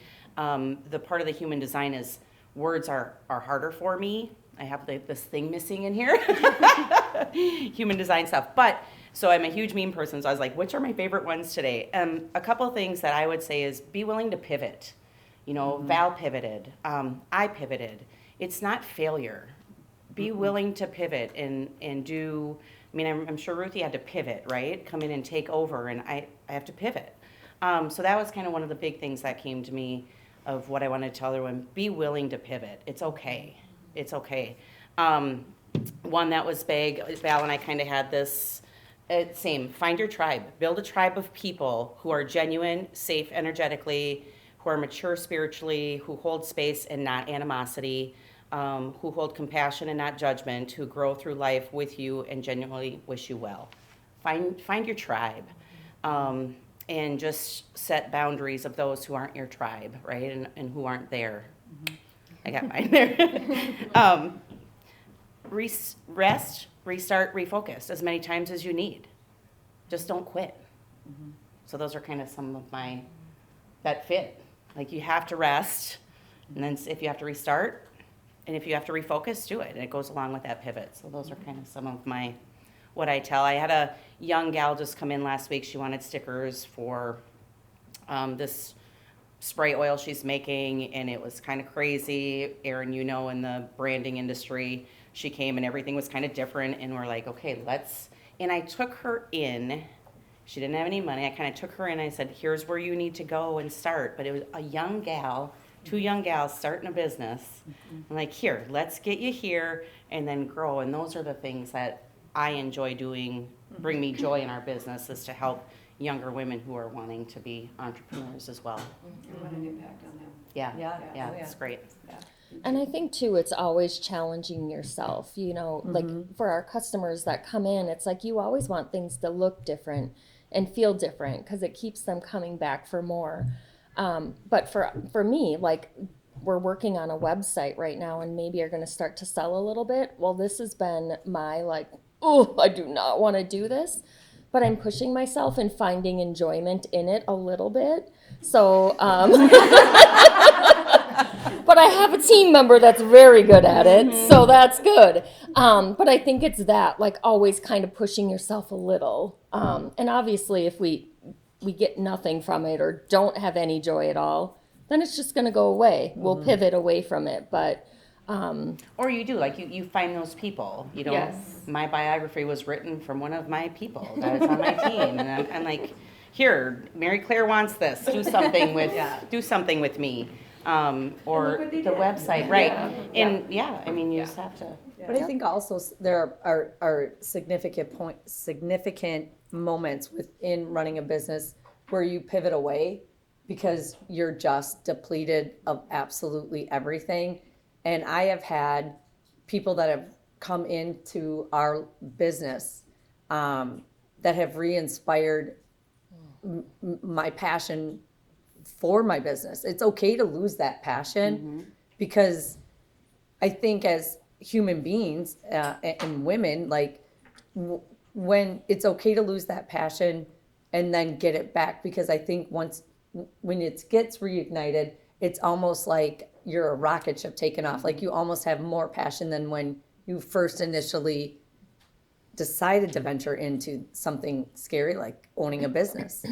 the part of the human design is words are harder for me. I have this thing missing in here, human design stuff. But so I'm a huge meme person. So I was like, which are my favorite ones today? A couple of things that I would say is be willing to pivot. You know, Val pivoted. I pivoted. It's not failure. Be willing to pivot and do. I mean, I'm sure Ruthie had to pivot, right? Come in and take over, and I have to pivot. So that was kind of one of the big things that came to me of what I wanted to tell everyone. Be willing to pivot. It's okay. It's okay. One that was big, Val and I kind of had this, same, find your tribe. Build a tribe of people who are genuine, safe energetically, who are mature spiritually, who hold space and not animosity, who hold compassion and not judgment, who grow through life with you and genuinely wish you well. Find your tribe, and just set boundaries of those who aren't your tribe, right, and who aren't there. I got mine there. Rest, restart, refocus as many times as you need. Just don't quit. So those are kind of some of my, that fit. Like, you have to rest, and then if you have to restart, and if you have to refocus, do it. And it goes along with that pivot. So those are kind of some of my, what I tell. I had a young gal just come in last week. She wanted stickers for this spray oil she's making, and it was kind of crazy. Erin, you know, in the branding industry, she came and everything was kind of different, and we're like, okay, and I took her in. She didn't have any money. I kind of took her in. I said, here's where you need to go and start. But it was a young gal, 2 young gals starting a business. I'm like, here, let's get you here and then grow. And those are the things that I enjoy doing, bring me joy in our business, is to help younger women who are wanting to be entrepreneurs as well. What an impact on them. Yeah, it's great. And I think too, it's always challenging yourself, you know, like for our customers that come in, it's like you always want things to look different and feel different because it keeps them coming back for more. But for me, like, we're working on a website right now and maybe are going to start to sell a little bit. Well, this has been my like, oh, I do not want to do this, but I'm pushing myself and finding enjoyment in it a little bit. So, but I have a team member that's very good at it, so that's good. But I think it's that, like, always kind of pushing yourself a little. And obviously, if we get nothing from it or don't have any joy at all, then it's just going to go away. We'll pivot away from it, but... or you do, like, you find those people, you know. Yes. My biography was written from one of my people that is on my team, and I'm like, here, Mary Claire wants this, do something with me. Or the website, right? And I mean, you just have to. But I think also there are significant moments within running a business where you pivot away because you're just depleted of absolutely everything. And I have had people that have come into our business that have re-inspired my passion for my business. It's okay to lose that passion because I think as human beings and women, like when it's okay to lose that passion and then get it back, because I think when it gets reignited, it's almost like you're a rocket ship taking off. Like you almost have more passion than when you first initially decided to venture into something scary like owning a business.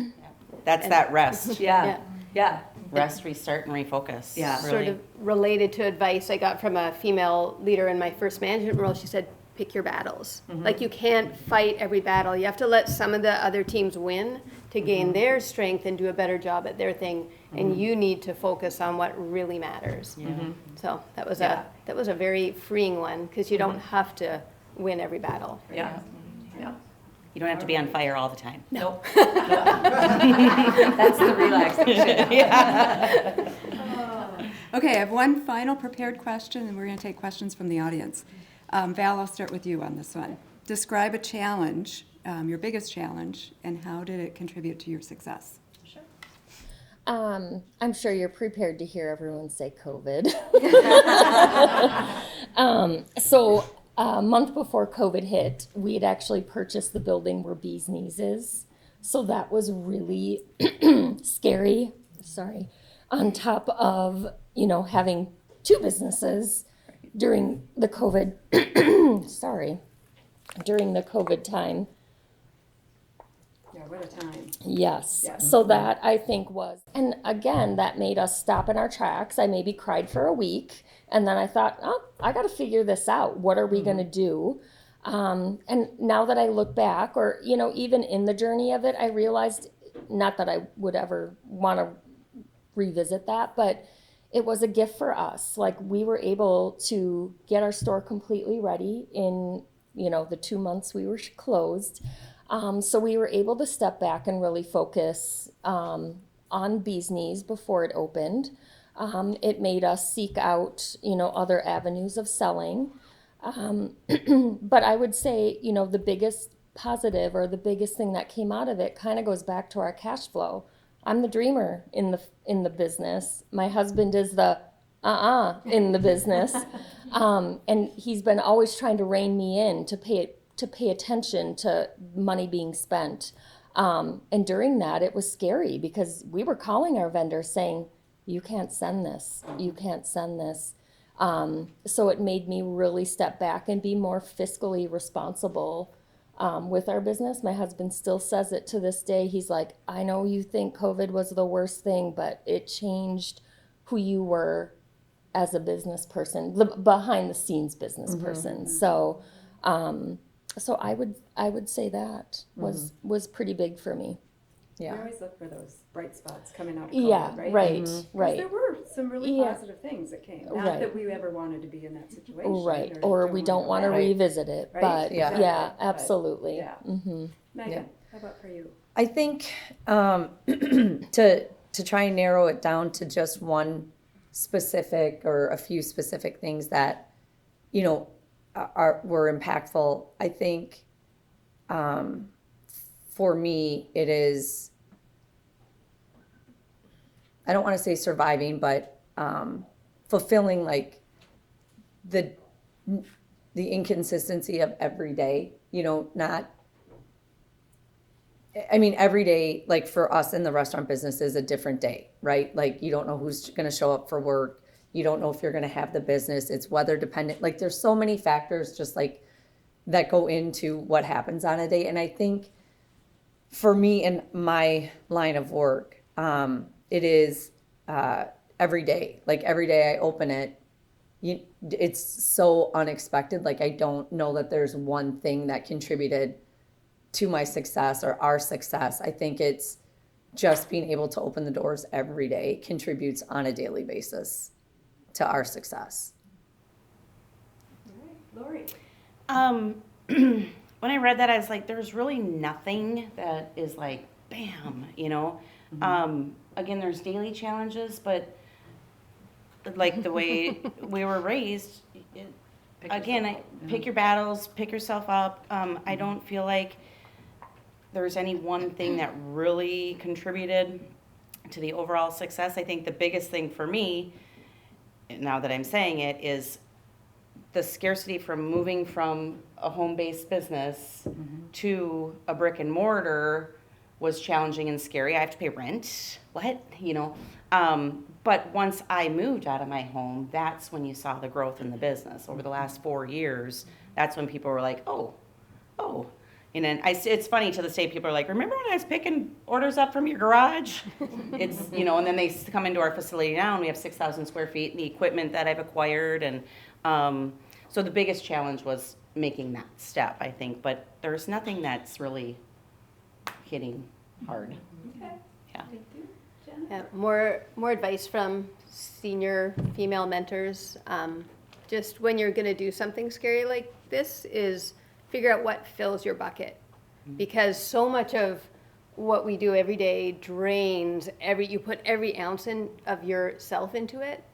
That's that rest. Yeah. Yeah. Rest, restart, and refocus. Yeah. Really. Sort of related to advice I got from a female leader in my first management role. She said, pick your battles. Like you can't fight every battle. You have to let some of the other teams win to gain their strength and do a better job at their thing. And you need to focus on what really matters. So that was a very freeing one because you don't have to win every battle. Yeah. Yeah. You don't have to be on fire all the time. Nope. That's the relaxation. Okay, I have one final prepared question, and we're going to take questions from the audience. Val, I'll start with you on this one. Describe a challenge, your biggest challenge, and how did it contribute to your success? I'm sure you're prepared to hear everyone say COVID. So a month before COVID hit, we had actually purchased the building where Bee's Knees is. So that was really scary. Sorry. On top of, having two businesses during the COVID, during the COVID time. Yeah, what a time. Yes. So that I think was, and again, that made us stop in our tracks. I maybe cried for a week, and then I thought, I got to figure this out. What are we going to do? And now that I look back, or even in the journey of it, I realized, not that I would ever want to revisit that, but it was a gift for us. Like we were able to get our store completely ready in the 2 months we were closed. So we were able to step back and really focus on Bee's Knees before it opened. It made us seek out, other avenues of selling. But I would say, the biggest positive or the biggest thing that came out of it kind of goes back to our cash flow. I'm the dreamer in the business. My husband is the in the business. And he's been always trying to rein me in to pay attention to money being spent. And during that, it was scary because we were calling our vendors saying, you can't send this, you can't send this. So it made me really step back and be more fiscally responsible with our business. My husband still says it to this day. He's like, I know you think COVID was the worst thing, but it changed who you were as a business person, the behind the scenes business person. So I would say that was pretty big for me. We Yeah. always look for those bright spots coming out of COVID, Yeah, right? right, 'Cause right. there were some really Yeah. positive things that came. Not Right. that we ever wanted to be in that situation. Right, or we don't want to go back. revisit it, Right? but Yeah. yeah, Exactly. absolutely. Yeah. Mm-hmm. Megan, Yeah. how about for you? I think to try and narrow it down to just one specific or a few specific things that were impactful. I think for me it is, I don't want to say surviving, but fulfilling like the inconsistency of every day. Not. I mean, every day, like for us in the restaurant business, is a different day, right? Like you don't know who's going to show up for work. You don't know if you're going to have the business. It's weather dependent. Like there's so many factors just like that go into what happens on a day. And I think for me in my line of work, it is every day. Like every day I open it, it's so unexpected. Like I don't know that there's one thing that contributed to my success or our success. I think it's just being able to open the doors every day contributes on a daily basis to our success. All right, When I read that, I was like, there's really nothing that is like, bam, Again, there's daily challenges, but like the way we were raised, again, pick your battles, pick yourself up. I don't feel like there's any one thing that really contributed to the overall success. I think the biggest thing for me, now that I'm saying it, is the scarcity from moving from a home-based business to a brick and mortar was challenging and scary. I have to pay rent. What? But once I moved out of my home, that's when you saw the growth in the business. Over the last 4 years, that's when people were like, oh. And then it's funny to this day, people are like, remember when I was picking orders up from your garage? It's, and then they come into our facility now and we have 6,000 square feet and the equipment that I've acquired. And so the biggest challenge was making that step, I think. But there's nothing that's really hitting hard. Okay. Yeah. Yeah, more advice from senior female mentors. Just when you're going to do something scary like this is figure out what fills your bucket. Because so much of what we do every day drains you put every ounce of yourself into it,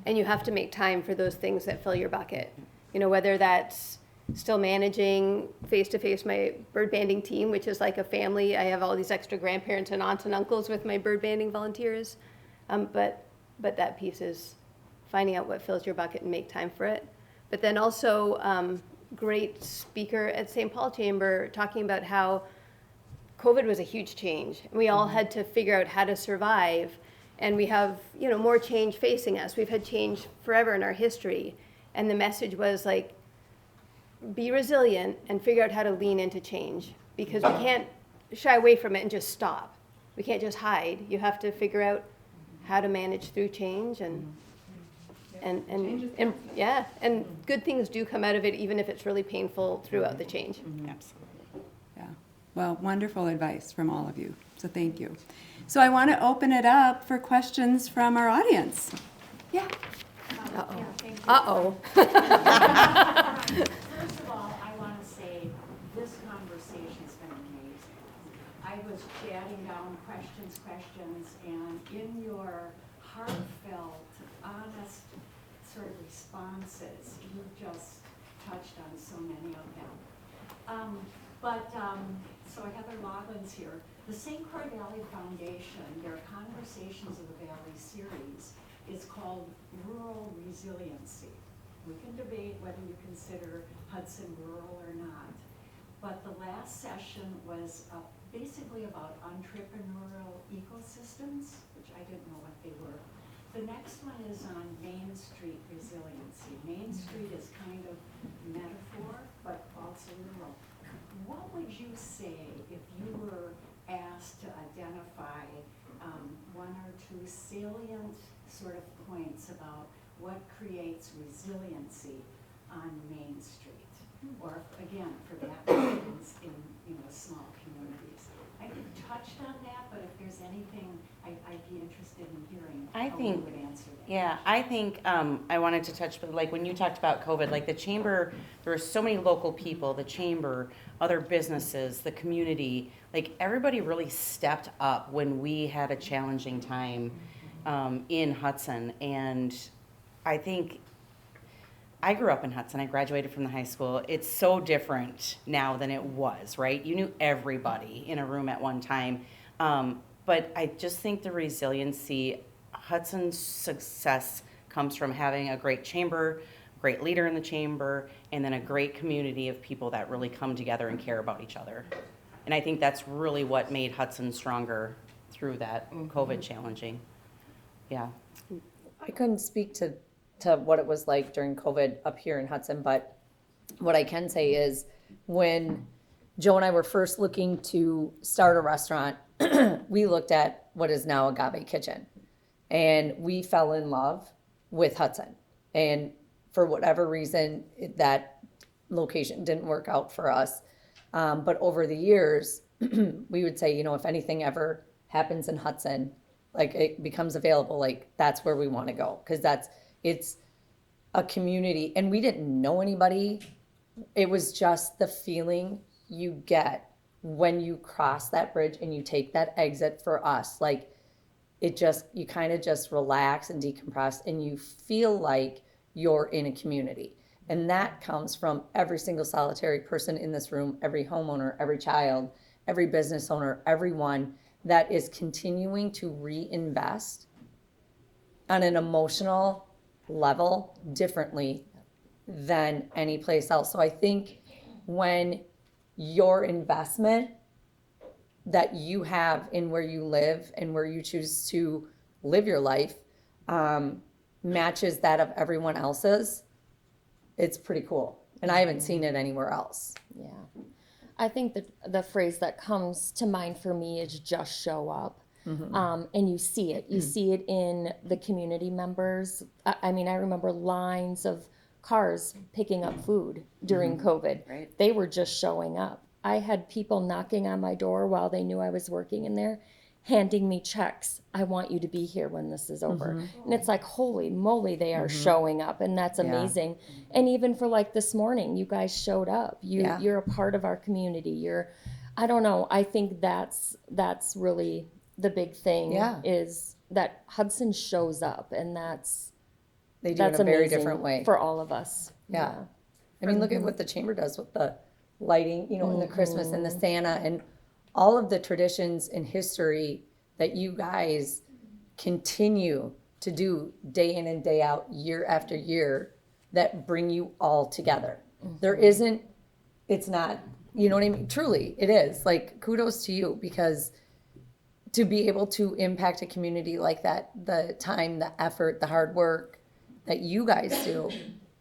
and you have to make time for those things that fill your bucket. Whether that's still managing face-to-face my bird banding team, which is like a family. I have all these extra grandparents and aunts and uncles with my bird banding volunteers. But that piece is finding out what fills your bucket and make time for it. But then also, great speaker at St. Paul Chamber talking about how COVID was a huge change. We all had to figure out how to survive, and we have, more change facing us. We've had change forever in our history. And the message was like, be resilient and figure out how to lean into change, because we can't shy away from it and just stop. We can't just hide. You have to figure out how to manage through change and good things do come out of it, even if it's really painful throughout the change. Absolutely. Yeah. Well, wonderful advice from all of you. So thank you. So I want to open it up for questions from our audience. Yeah. Uh-oh. First of all, I want to say this conversation's been amazing. I was jotting down questions, and in your heartfelt, honest sort of responses, you just touched on so many of them. So Heather Loggins here. The St. Croix Valley Foundation, their Conversations of the Valley series, is called Rural Resiliency. We can debate whether you consider Hudson rural or not, but the last session was basically about entrepreneurial ecosystems, which I didn't know what they were. The next one is on Main Street resiliency. Main Street is kind of metaphor, but also rural. What would you say if you were asked to identify one or two salient sort of points about what creates resiliency on Main Street, or again, for that matter, in small communities? I touched on that, but if there's anything, I'd be interested in hearing how you would answer that. Yeah, I think I wanted to touch, like when you talked about COVID, like the chamber, there were so many local people, the chamber, other businesses, the community, like everybody really stepped up when we had a challenging time in Hudson. And I think I grew up in Hudson. I graduated from the high school. It's so different now than it was, right? You knew everybody in a room at one time. But I just think the resiliency, Hudson's success comes from having a great chamber, great leader in the chamber, and then a great community of people that really come together and care about each other. And I think that's really what made Hudson stronger through that COVID challenging. Yeah. I couldn't speak to what it was like during COVID up here in Hudson, but what I can say is when Joe and I were first looking to start a restaurant, we looked at what is now Agave Kitchen, and we fell in love with Hudson. And for whatever reason, that location didn't work out for us. But over the years, we would say, if anything ever happens in Hudson, like it becomes available, like that's where we want to go, because it's a community, and we didn't know anybody. It was just the feeling you get when you cross that bridge and you take that exit. For us, like you kind of just relax and decompress, and you feel like you're in a community. And that comes from every single solitary person in this room, every homeowner, every child, every business owner, everyone that is continuing to reinvest on an emotional level differently than any place else. So I think when your investment that you have in where you live and where you choose to live your life matches that of everyone else's, it's pretty cool. And I haven't seen it anywhere else. Yeah. I think that the phrase that comes to mind for me is just show up. And you see it. You see it in the community members. I mean, I remember lines of cars picking up food during COVID. Right. They were just showing up. I had people knocking on my door while they knew I was working in there, handing me checks. I want you to be here when this is over. And it's like, holy moly, they are showing up, and that's amazing. And even for like this morning, you guys showed up. You're a part of our community. I don't know. I think that's really the big thing is that Hudson shows up, and They do it in a very amazing different way. for all of us. Yeah. I mean, look at what the chamber does with the lighting, you know, and the Christmas and the Santa and all of the traditions and history that you guys continue to do day in and day out, year after year, that bring you all together. There isn't, it's not, you know what I mean? Truly, it is. Like, kudos to you, because to be able to impact a community like that, the time, the effort, the hard work that you guys do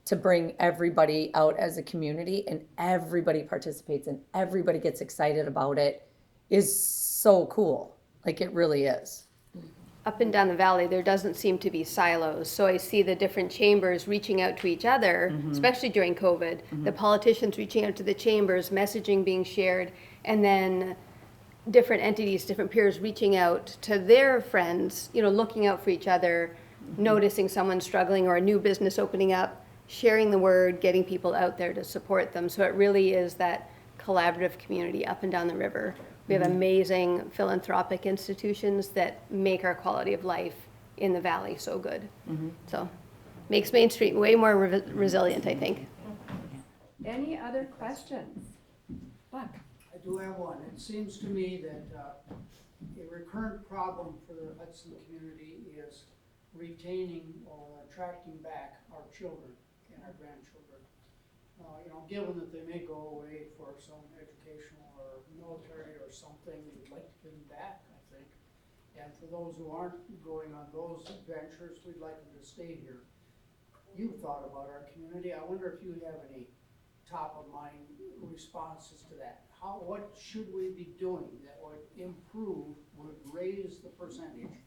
to bring everybody out as a community, and everybody participates and everybody gets excited about it, is so cool. Like, it really is. Up and down the valley, there doesn't seem to be silos. So I see the different chambers reaching out to each other, especially during COVID, the politicians reaching out to the chambers, messaging being shared, and then different entities, different peers reaching out to their friends, you know, looking out for each other, noticing someone struggling or a new business opening up, sharing the word, getting people out there to support them. So it really is that collaborative community up and down the river. We have amazing philanthropic institutions that make our quality of life in the valley so good. So makes Main Street way more resilient, I think. Any other questions? Buck? I do have one. It seems to me that a recurrent problem for the Hudson community is retaining or attracting back our children and our grandchildren. You know, given that they may go away for some educational or military or something, we'd like to get them back, I think. And for those who aren't going on those adventures, we'd like them to stay here. You've thought about our community. I wonder if you have any top of mind responses to that. What should we be doing that would improve, would raise the percentage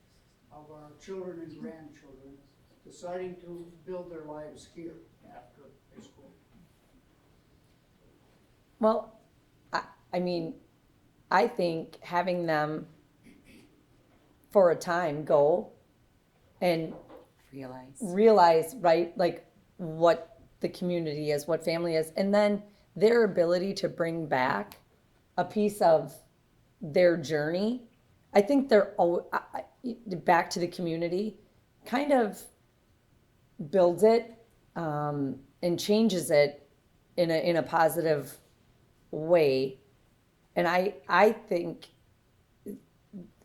of our children and grandchildren deciding to build their lives here after high school? Well, I mean, I think having them for a time go and realize, right, like what the community is, what family is, and then their ability to bring back a piece of their journey. I think they're back to the community, kind of builds it and changes it in a positive way. And I think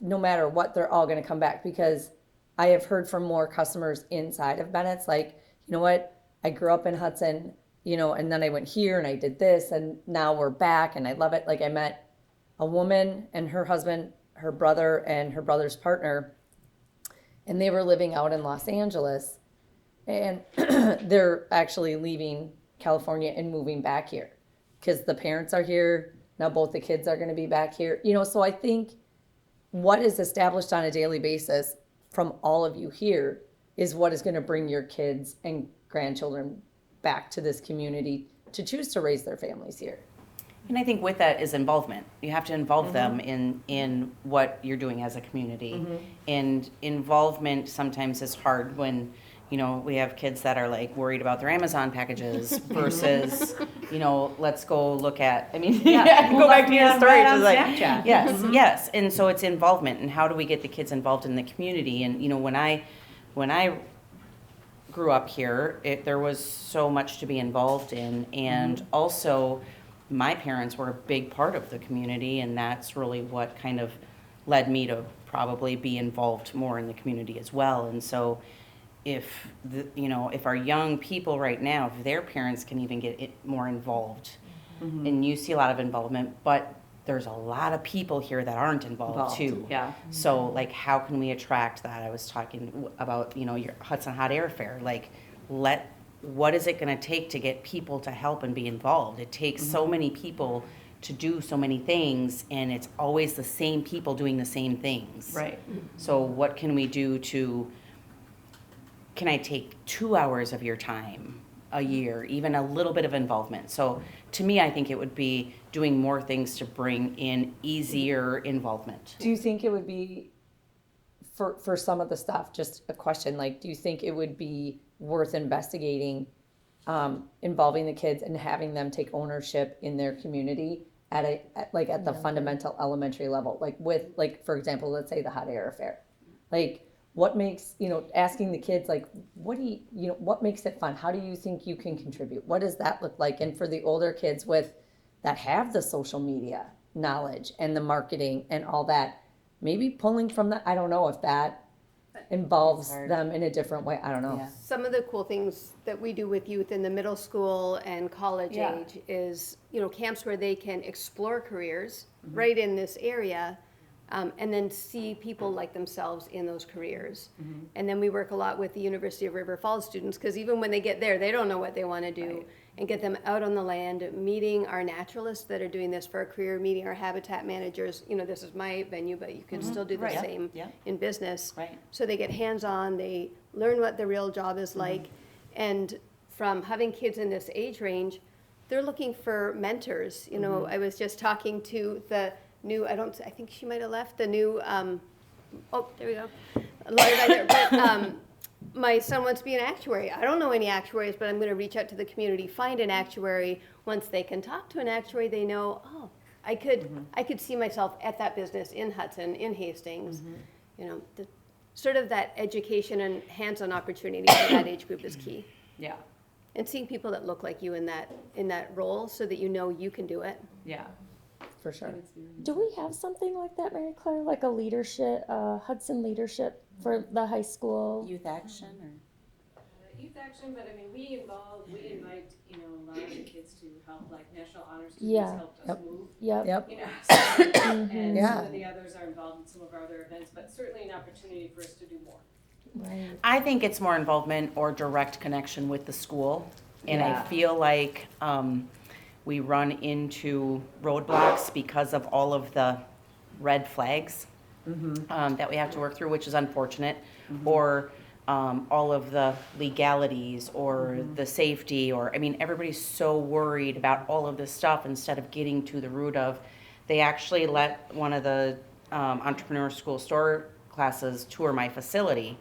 no matter what, they're all going to come back, because I have heard from more customers inside of Bennett's, like, you know what, I grew up in Hudson, you know, and then I went here and I did this, and now we're back and I love it. Like, I met a woman and her husband, her brother and her brother's partner, and they were living out in Los Angeles, and they're actually leaving California and moving back here because the parents are here. Now both the kids are going to be back here. You know, so I think what is established on a daily basis from all of you here is what is going to bring your kids and grandchildren back to this community to choose to raise their families here. And I think with that is involvement. You have to involve them in what you're doing as a community. And involvement sometimes is hard when, you know, we have kids that are like worried about their Amazon packages versus, you know, let's go look at, I mean, go back to your story. It's like, yes. And so it's involvement, and how do we get the kids involved in the community? And, you know, when I grew up here, there was so much to be involved in, and also my parents were a big part of the community, and that's really what kind of led me to probably be involved more in the community as well. And so if if our young people right now, if their parents can even get more involved, and you see a lot of involvement, but there's a lot of people here that aren't involved too. Yeah. So like, how can we attract that? I was talking about, your Hudson Hot Air Fair, like, what is it gonna take to get people to help and be involved? It takes so many people to do so many things, and it's always the same people doing the same things. Right. So what can we do can I take 2 hours of your time a year, even a little bit of involvement? So to me, I think it would be doing more things to bring in easier involvement. Do you think it would be, for some of the stuff, just a question, like, do you think it would be worth investigating, involving the kids and having them take ownership in their community at the fundamental elementary level? Like, for example, let's say the hot air affair. Like, what makes, asking the kids, like, what makes it fun? How do you think you can contribute? What does that look like? And for the older kids that have the social media knowledge and the marketing and all that, maybe pulling from that, I don't know if that involves them in a different way. I don't know. Yeah. Some of the cool things that we do with youth in the middle school and college Yeah. age is, camps where they can explore careers right in this area, and then see people like themselves in those careers. And then we work a lot with the University of River Falls students, because even when they get there, they don't know what they want to do. And get them out on the land, meeting our naturalists that are doing this for a career, meeting our habitat managers. This is my venue, but you can still do the Right. same Yeah. in business. Right. So they get hands-on, they learn what the real job is like. And from having kids in this age range, they're looking for mentors. I was just talking to the new, I think she might have left, the new, oh, there we go, Laura right there. But my son wants to be an actuary. I don't know any actuaries, but I'm going to reach out to the community, find an actuary. Once they can talk to an actuary, they know, oh, I could see myself at that business in Hudson, in Hastings. Sort of that education and hands-on opportunity for that age group is key. Yeah. And seeing people that look like you in that role, so that you can do it. Yeah. For sure. Do we have something like that, Mary Claire, like a leadership, Hudson leadership for the high school? Youth action or? Youth action, but I mean, we invite, a lot of the kids to help, like National Honor Yeah. Students helped us move. Yep. Yep. And Yeah. some of the others are involved in some of our other events, but certainly an opportunity for us to do more. Right. I think it's more involvement or direct connection with the school. And Yeah. I feel like we run into roadblocks because of all of the red flags that we have to work through, which is unfortunate, or all of the legalities or the safety, or, everybody's so worried about all of this stuff instead of getting to the root of, they actually let one of the entrepreneur school store classes tour my facility,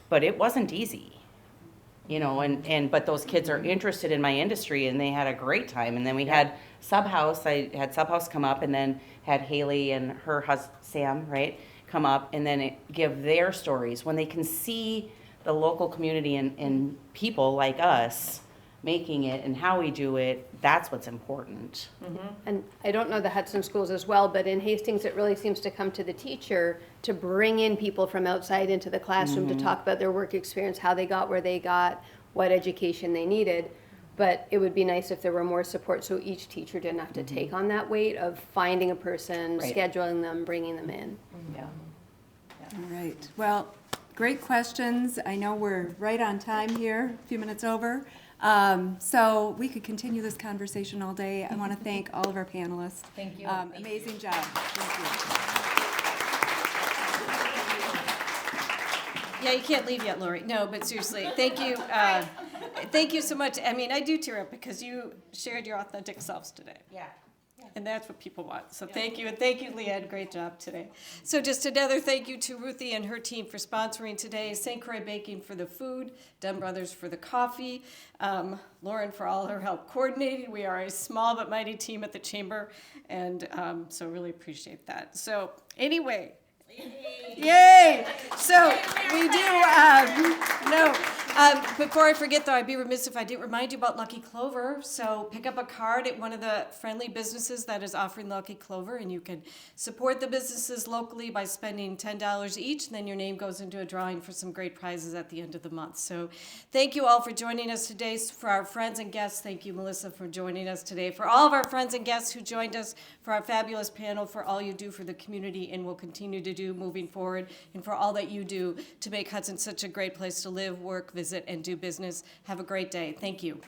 but it wasn't easy. But those kids are interested in my industry, and they had a great time. And then we had Subhouse. I had Subhouse come up, and then had Haley and her husband, Sam, right, come up, and then give their stories. When they can see the local community and people like us making it and how we do it, that's what's important. And I don't know the Hudson schools as well, but in Hastings, it really seems to come to the teacher to bring in people from outside into the classroom to talk about their work experience, how they got where they got, what education they needed. But it would be nice if there were more support, so each teacher didn't have to take on that weight of finding a person, Right. scheduling them, bringing them in. Yeah. All right. Well, great questions. I know we're right on time here, a few minutes over. So we could continue this conversation all day. I want to thank all of our panelists. Thank you. Amazing job. Thank Yeah, you can't leave yet, Lori. No, but seriously, thank you. Thank you so much. I do tear up because you shared your authentic selves today. Yeah. And that's what people want. So thank you. And thank you, Leanne. Great job today. So just another thank you to Ruthie and her team for sponsoring today, St. Croix Baking for the food, Dunn Brothers for the coffee, Lauren for all her help coordinating. We are a small but mighty team at the Chamber, and so really appreciate that. So anyway, yay! So we do, Before I forget, though, I'd be remiss if I didn't remind you about Lucky Clover. So pick up a card at one of the friendly businesses that is offering Lucky Clover, and you can support the businesses locally by spending $10 each, and then your name goes into a drawing for some great prizes at the end of the month. So thank you all for joining us today. For our friends and guests, thank you, Melissa, for joining us today. For all of our friends and guests who joined us, for our fabulous panel, for all you do for the community and will continue to do moving forward, and for all that you do to make Hudson such a great place to live, work, visit, and do business. Have a great day. Thank you.